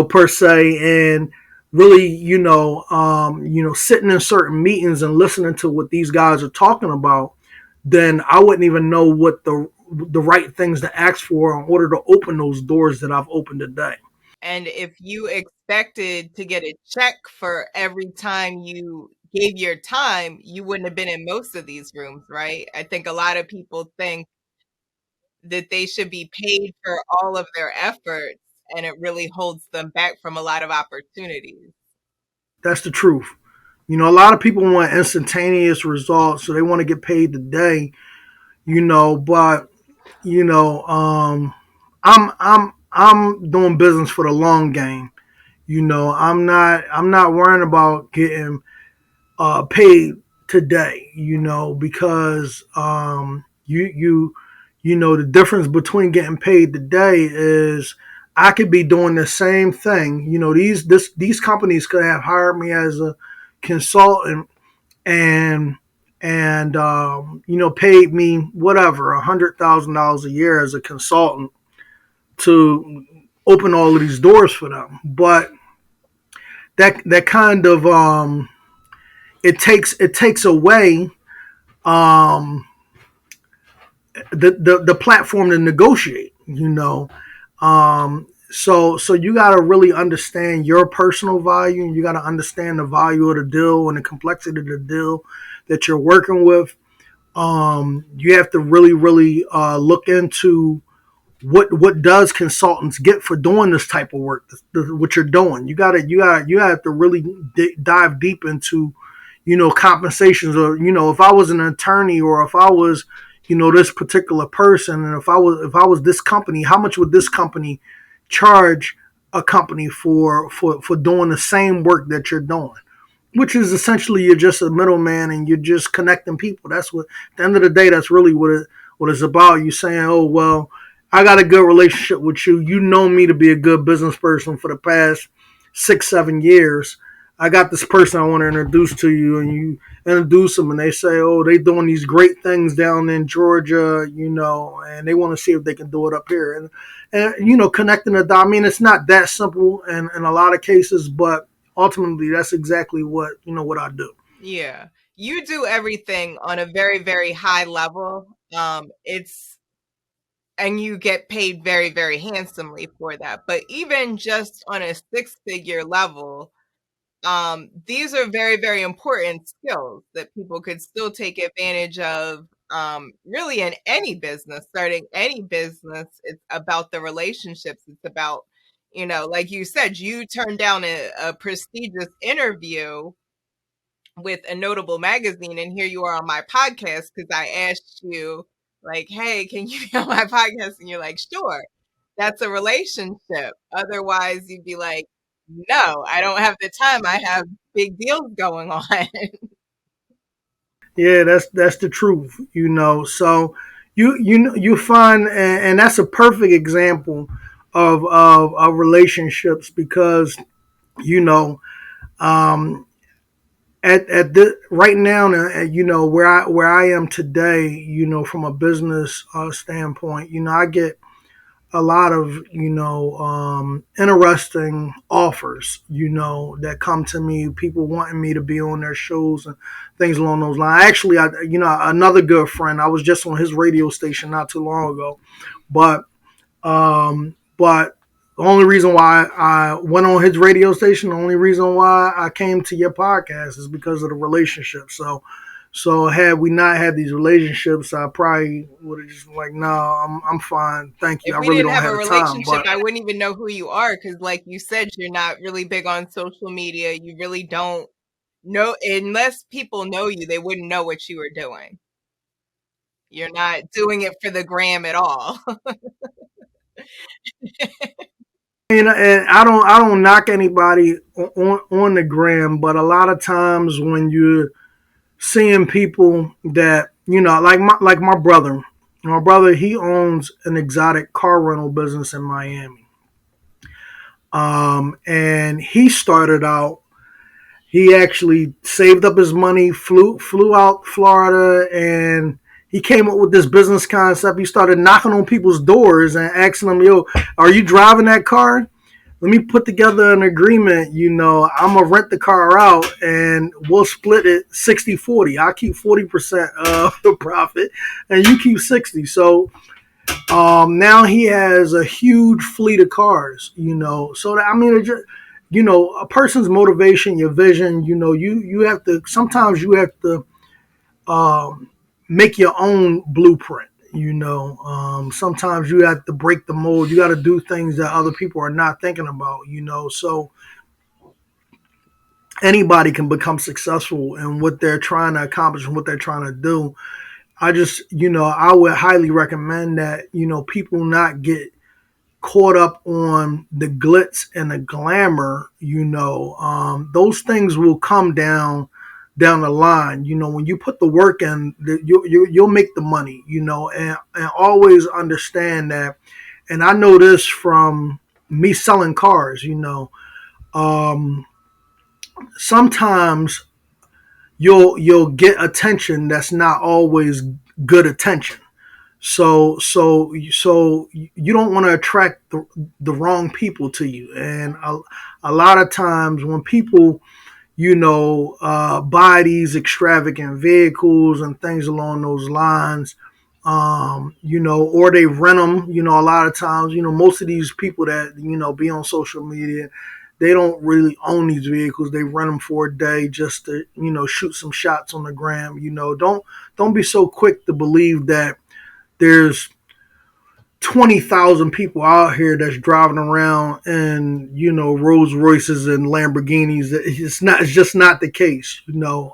per se, and really, sitting in certain meetings and listening to what these guys are talking about, then I wouldn't even know what the right things to ask for in order to open those doors that I've opened today. And if you expected to get a check for every time you gave your time, you wouldn't have been in most of these rooms, right? I think a lot of people think that they should be paid for all of their efforts, and it really holds them back from a lot of opportunities. That's the truth. A lot of people want instantaneous results, so they want to get paid today. But you know, I'm doing business for the long game. I'm not worrying about getting paid today. Because the difference between getting paid today is I could be doing the same thing. These companies could have hired me as a consultant, and paid me whatever $100,000 a year as a consultant to open all of these doors for them. But that kind of it takes away um, the platform to negotiate. So you got to really understand your personal value, and you got to understand the value of the deal and the complexity of the deal that you're working with. You have to really, really look into what does consultants get for doing this type of work, what you're doing. You have to really dive deep into compensations, or if I was an attorney, or if I was this particular person, and if I was this company, how much would this company charge a company for doing the same work that you're doing, which is essentially you're just a middleman, and you're just connecting people. That's what, at the end of the day, that's really what it's about. You saying, oh well, I got a good relationship with you. You know me to be a good business person for the past 6-7 years. I got this person I want to introduce to you, and you introduce them, and they say, oh, they doing these great things down in Georgia, and they want to see if they can do it up here, and connecting the dot. I mean, it's not that simple in a lot of cases, but ultimately that's exactly what I do. Yeah. You do everything on a very, very high level. It's and you get paid very, very handsomely for that. But even just on a six-figure level, these are very, very important skills that people could still take advantage of. Really, in any business, starting any business, it's about the relationships. It's about, like you said, you turned down a prestigious interview with a notable magazine, and here you are on my podcast because I asked you, like, hey, can you be on my podcast? And you're like, sure. That's a relationship. Otherwise, you'd be like, no, I don't have the time. I have big deals going on. Yeah, that's the truth, you know. So you find, and that's a perfect example of relationships because you know um, at the right now, you know where I am today, you know, from a business standpoint, you know, I get a lot of interesting offers, you know, that come to me, people wanting me to be on their shows and things along those lines. Actually, another good friend, I was just on his radio station not too long ago, but but the only reason why I went on his radio station, the only reason why I came to your podcast is because of the relationship. So had we not had these relationships, I probably would have just like, no, I'm fine, thank you. If I we really didn't don't have a have the time. relationship, But I wouldn't even know who you are because, like you said, you're not really big on social media. You really don't know, unless people know you, they wouldn't know what you were doing. You're not doing it for the gram at all. and I don't knock anybody on the gram, but a lot of times when you're seeing people that like my brother. My brother, he owns an exotic car rental business in Miami. And he started out. He actually saved up his money, flew out Florida, and he came up with this business concept. He started knocking on people's doors and asking them, "Yo, are you driving that car? Let me put together an agreement. You know, I'm going to rent the car out and we'll split it 60-40. I'll keep 40% of the profit and you keep 60." So now he has a huge fleet of cars, you know. So, I mean, it just, you know, a person's motivation, your vision, you know, you have to, sometimes you have to um, make your own blueprint. You know, sometimes you have to break the mold. You got to do things that other people are not thinking about. You know, so anybody can become successful in what they're trying to accomplish and what they're trying to do. I just, you know, I would highly recommend that, you know, people not get caught up on the glitz and the glamour. You know, those things will come down the line. You know, when you put the work in, you'll make the money. You know, and always understand that. And I know this from me selling cars. You know, um, sometimes you'll get attention that's not always good attention. So you don't want to attract the wrong people to you. And a lot of times when people, you know, buy these extravagant vehicles and things along those lines, you know, or they rent them, you know, a lot of times, you know, most of these people that, you know, be on social media, they don't really own these vehicles. They rent them for a day just to, you know, shoot some shots on the gram. You know, don't be so quick to believe that there's 20,000 people out here that's driving around in, you know, Rolls Royces and Lamborghinis. It's just not the case, you know.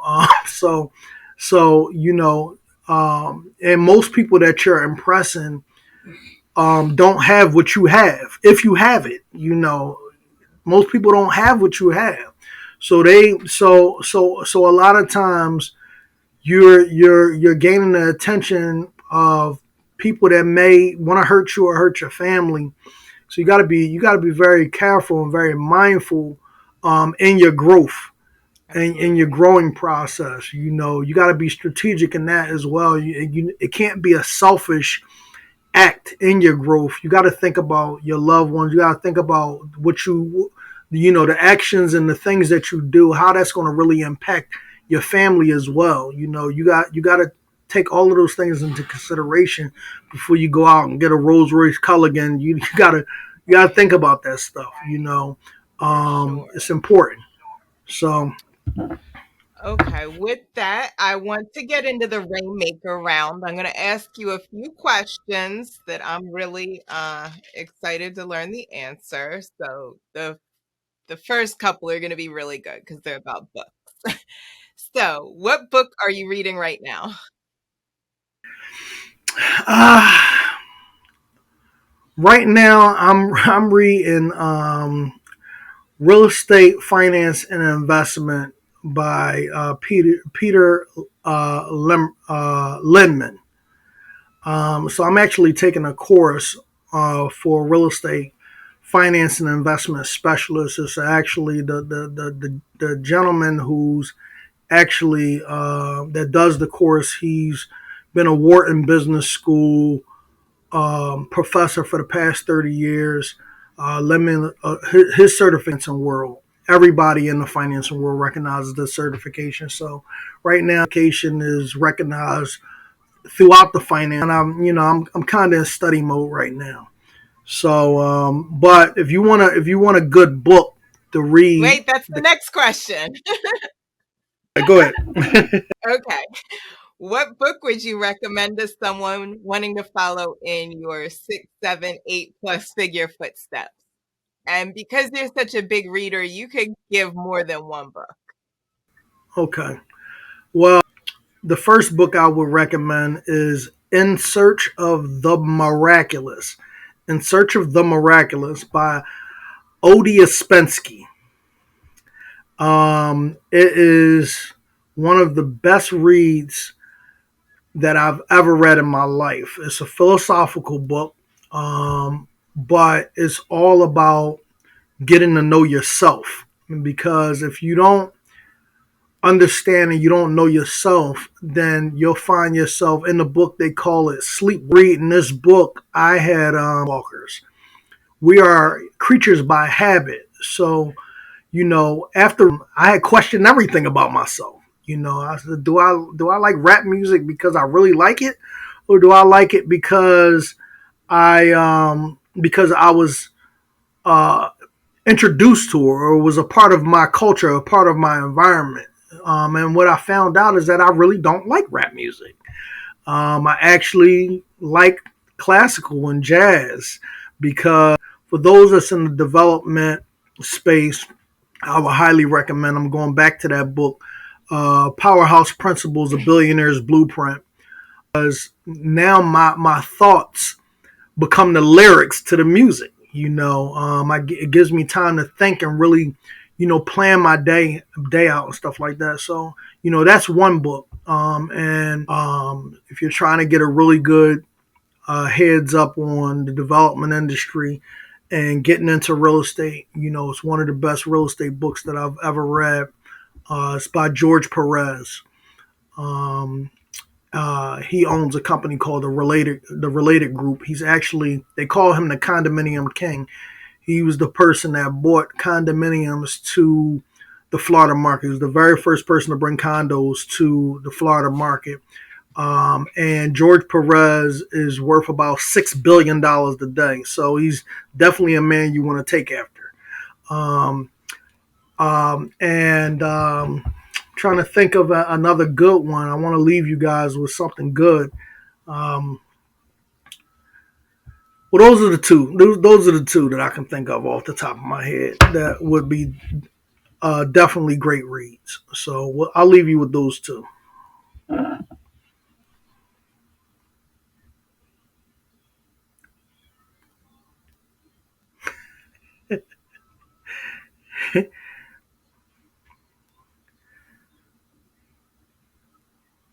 You know, and most people that you're impressing don't have what you have. If you have it, you know, most people don't have what you have. So a lot of times you're gaining the attention of people that may want to hurt you or hurt your family. So you got to be very careful and very mindful in your growth and in your Absolutely. growing process. You know, you got to be strategic in that as well. It can't be a selfish act in your growth. You got to think about your loved ones. You got to think about you know, the actions and the things that you do, how that's going to really impact your family as well. You know, you got to take all of those things into consideration before you go out and get a Rolls Royce Culligan. You gotta think about that stuff. It's Sure. important. So Okay, with that, I want to get into the Rainmaker round. I'm going to ask you a few questions that I'm really excited to learn the answer. So the first couple are going to be really good because they're about books. So, what book are you reading right now? uh, right now I'm reading Real Estate Finance and Investment by Peter Lindman. So I'm actually taking a course for real estate finance and investment specialist. It's actually the gentleman who's actually that does the course. He's been a Wharton Business School professor for the past 30 years. His certificates in world. Everybody in the financial world recognizes this certification. So right now, certification is recognized throughout the finance, and I'm kind of in study mode right now. So, but if you want a good book to read, Wait, that's the next question. go ahead. Okay. What book would you recommend to someone wanting to follow in your 6, 7, 8 plus figure footsteps? And because you're such a big reader, you could give more than one book. Okay. Well, the first book I would recommend is In Search of the Miraculous. In Search of the Miraculous by Odie Uspensky. It is one of the best reads that I've ever read in my life. It's a philosophical book, but it's all about getting to know yourself. Because if you don't understand and you don't know yourself, then you'll find yourself in the book. They call it sleep. Reading this book, I had walkers. We are creatures by habit. So after I had questioned everything about myself. I said, do I like rap music because I really like it, or do I like it because I was uh, introduced to it, or was a part of my culture, a part of my environment. And what I found out is that I really don't like rap music. I actually like classical and jazz because for those that's in the development space, I would highly recommend. I'm going back to that book, Powerhouse Principles: A Billionaire's Blueprint, because now my thoughts become the lyrics to the music. It gives me time to think and really, plan my day out and stuff like that. So that's one book. And if you're trying to get a really good heads up on the development industry and getting into real estate, it's one of the best real estate books that I've ever read. It's by George Perez. Um, he owns a company called the Related Group. He's actually, they call him the condominium king. He was the person that bought condominiums to the Florida market. He was the very first person to bring condos to the Florida market. And George Perez is worth about $6 billion today. So he's definitely a man you want to take after. Um, and Trying to think of another good one. I want to leave you guys with something good. Um, well, those are the two. Those are the two that I can think of off the top of my head that would be definitely great reads. So I'll leave you with those two.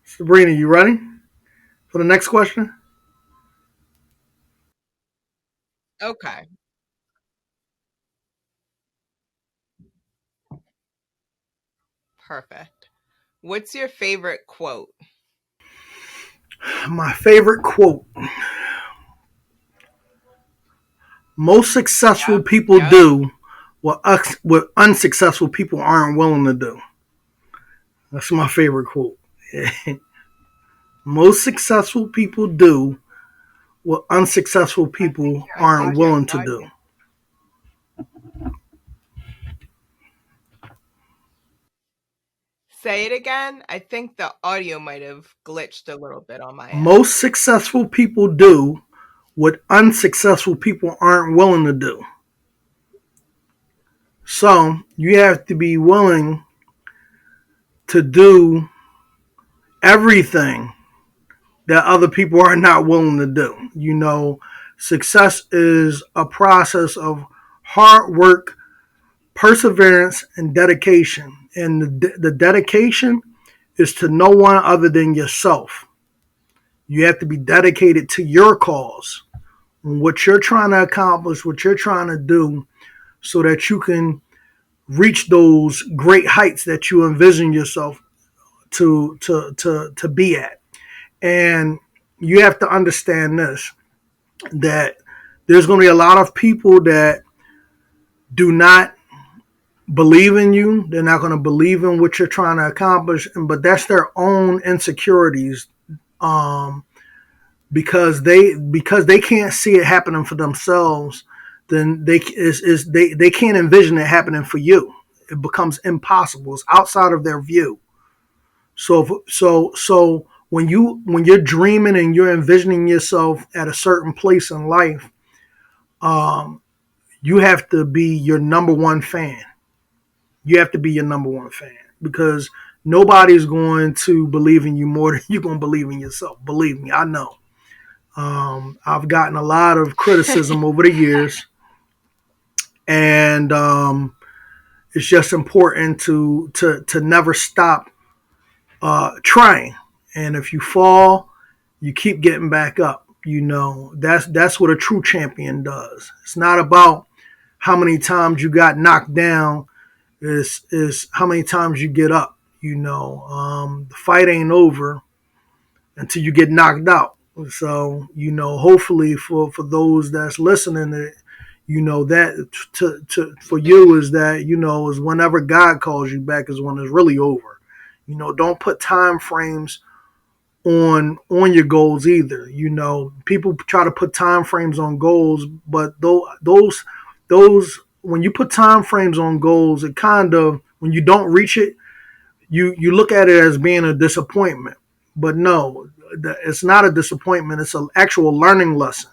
Sabrina, you ready for the next question? Okay, perfect. What's your favorite quote? My favorite quote: most successful people Yep. do what unsuccessful people aren't willing to do. That's my favorite quote. Most successful people do what unsuccessful people I aren't think you're willing to do. lagging. Say it again. I think the audio might have glitched a little bit on my end. Most successful people do what unsuccessful people aren't willing to do. So you have to be willing to do everything that other people are not willing to do. Success is a process of hard work, perseverance, and dedication. And the dedication is to no one other than yourself. You have to be dedicated to your cause, what you're trying to accomplish, what you're trying to do, so that you can reach those great heights that you envision yourself to be at. And you have to understand this, that there's going to be a lot of people that do not believe in you. They're not going to believe in what you're trying to accomplish, but that's their own insecurities. Um, because they can't see it happening for themselves, then they can't envision it happening for you. It becomes impossible. It's outside of their view. So when you're dreaming and you're envisioning yourself at a certain place in life, um, you have to be your number one fan. You have to be your number one fan, because nobody's going to believe in you more than you're going to believe in yourself. Believe me, I know. I've gotten a lot of criticism over the years, and it's just important to never stop trying. And if you fall, you keep getting back up. That's what a true champion does. It's not about how many times you got knocked down. Is how many times you get up. The fight ain't over until you get knocked out. So, hopefully for those that's listening, that for you is that, is whenever God calls you back is when it's really over. Don't put time frames on your goals either. People try to put time frames on goals, but those when you put time frames on goals, it kind of, when you don't reach it, you look at it as being a disappointment. But no, it's not a disappointment. It's an actual learning lesson.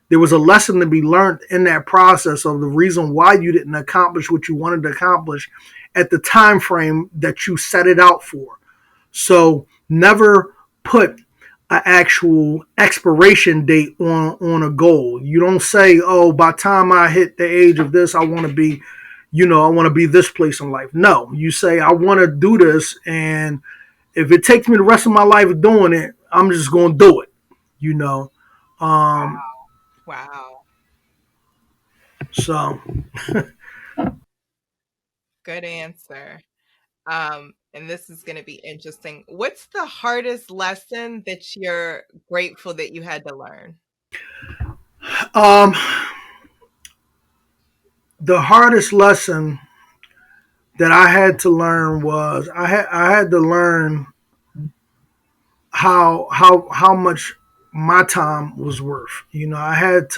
There was a lesson to be learned in that process of the reason why you didn't accomplish what you wanted to accomplish at the time frame that you set it out for. So never put an actual expiration date on a goal. You don't say, "Oh, by the time I hit the age of this, I want to be, I want to be this place in life." No, you say, "I want to do this, and if it takes me the rest of my life doing it, I'm just going to do it." You know, um, Wow. so Good answer. And this is going to be interesting. What's the hardest lesson that you're grateful that you had to learn? um, the hardest lesson that I had to learn was I had to learn how much my time was worth. I had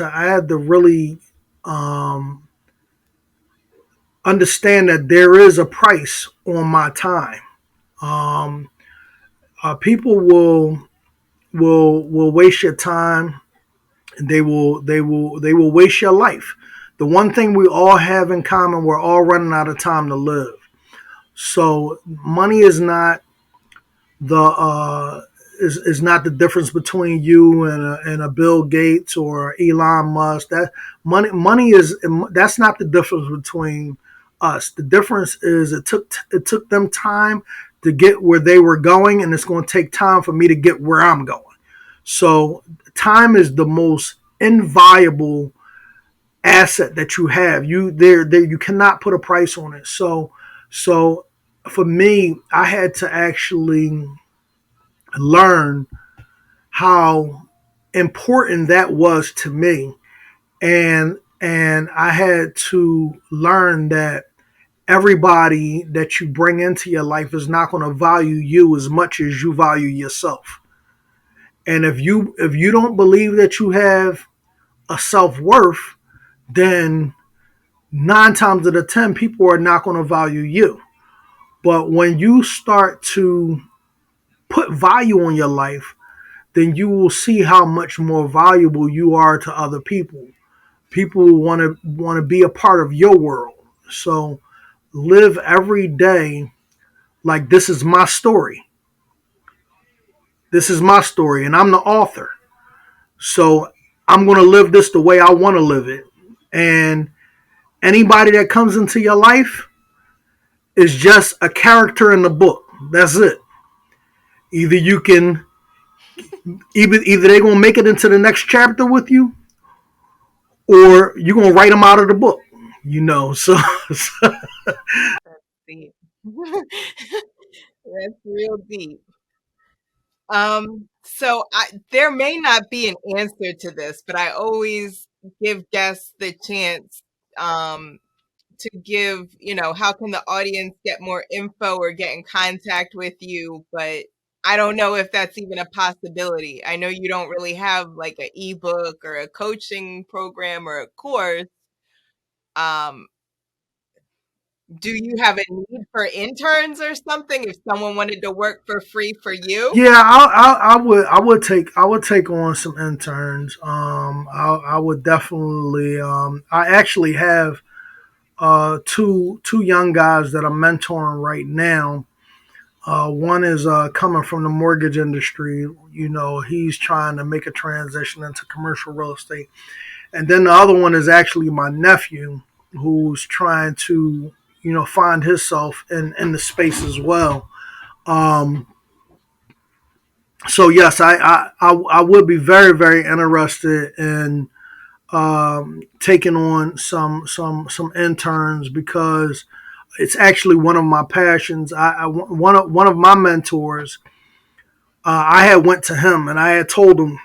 to really um, understand that there is a price on my time. Um, People will waste your time. They will waste your life. The one thing we all have in common, we're all running out of time to live. So money is not the difference between you and a Bill Gates or Elon Musk. That money is that's not the difference between us. The difference is it took them time to get where they were going, and it's going to take time for me to get where I'm going. So time is the most invaluable asset that you have. You cannot put a price on it. So for me, I had to actually learn how important that was to me, and I had to learn that everybody that you bring into your life is not going to value you as much as you value yourself. And if you don't believe that you have a self worth, then 9 times out of 10 people are not going to value you. But when you start to put value on your life, then you will see how much more valuable you are to other people. People want to be a part of your world. So live every day like this is my story. This is my story, and I'm the author. So I'm going to live this the way I want to live it. And anybody that comes into your life is just a character in the book. That's it. Either you can either they're gonna make it into the next chapter with you, or you're gonna write them out of the book. You know, so, so That's deep. That's real deep. So there may not be an answer to this, but I always give guests the chance um, to give, how can the audience get more info or get in contact with you? But I don't know if that's even a possibility. I know you don't really have like an ebook or a coaching program or a course. Um, do you have a need for interns or something if someone wanted to work for free for you? yeah, I would take on some interns. I would definitely. I actually have two young guys that I'm mentoring right now. One is coming from the mortgage industry. You know, he's trying to make a transition into commercial real estate. And then the other one is actually my nephew, who's trying to, find himself in the space as well. Um, so yes, I would be very very interested in taking on some interns because it's actually one of my passions. One of my mentors. I had went to him and I had told him.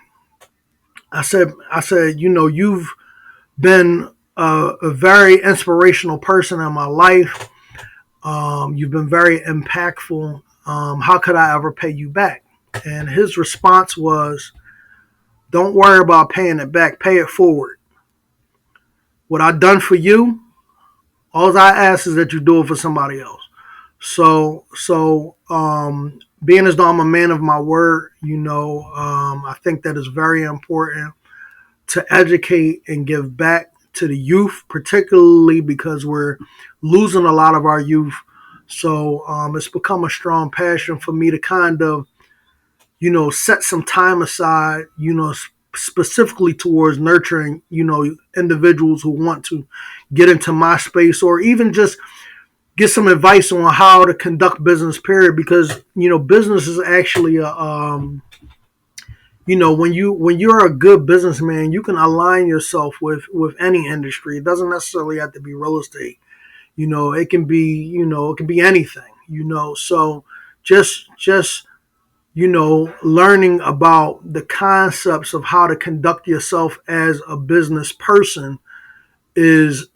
I said, you've been a very inspirational person in my life. You've been very impactful. How could I ever pay you back? And his response was, don't worry about paying it back, pay it forward. What I done for you, all I ask is that you do it for somebody else. So being as though I'm a man of my word, I think that is very important to educate and give back to the youth, particularly because we're losing a lot of our youth. So it's become a strong passion for me to kind of, set some time aside, specifically towards nurturing, individuals who want to get into my space or even just get some advice on how to conduct business, period. Because, business is actually when you're a good businessman, you can align yourself with any industry. It doesn't necessarily have to be real estate. It can be anything. So just learning about the concepts of how to conduct yourself as a business person is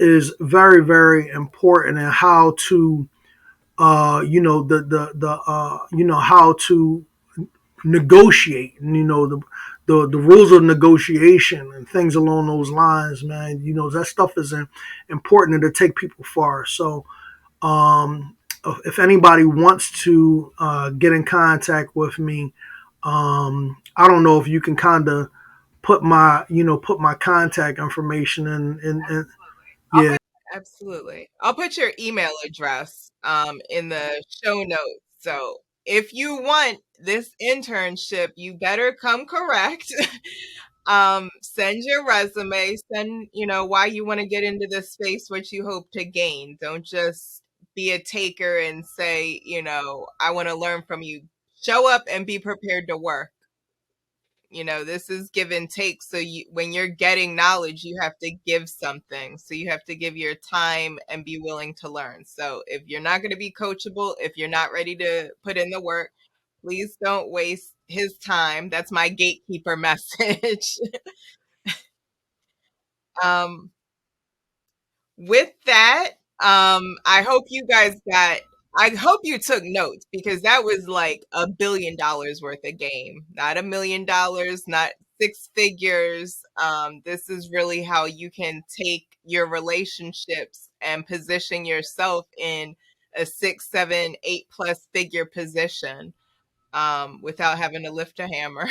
very very important, and how to how to negotiate, the rules of negotiation and things along those lines, man. That stuff is important and to take people far. So um, if anybody wants to get in contact with me, I don't know if you can kind of put my contact information in. I'll Yeah. put Absolutely. I'll put your email address in the show notes. So if you want this internship, you better come correct. Send your resume, send, why you want to get into this space, what you hope to gain. Don't just be a taker and say, I want to learn from you. Show up and be prepared to work. This is give and take. So when you're getting knowledge, you have to give something. So you have to give your time and be willing to learn. So if you're not going to be coachable, if you're not ready to put in the work, please don't waste his time. That's my gatekeeper message. um, with that, I hope you guys got I hope you took notes because that was like $1 billion worth of game, not $1 million, not six figures. This is really how you can take your relationships and position yourself in a six, seven, eight plus figure position without having to lift a hammer.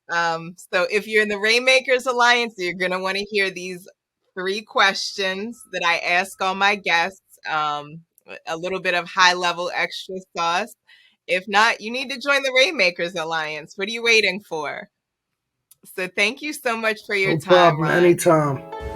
So if you're in the Rainmakers Alliance, you're going to want to hear these three questions that I ask all my guests. A little bit of high level extra sauce. If not, you need to join the Rainmakers Alliance. What are you waiting for? So thank you so much for your No time, problem. Ron. Anytime.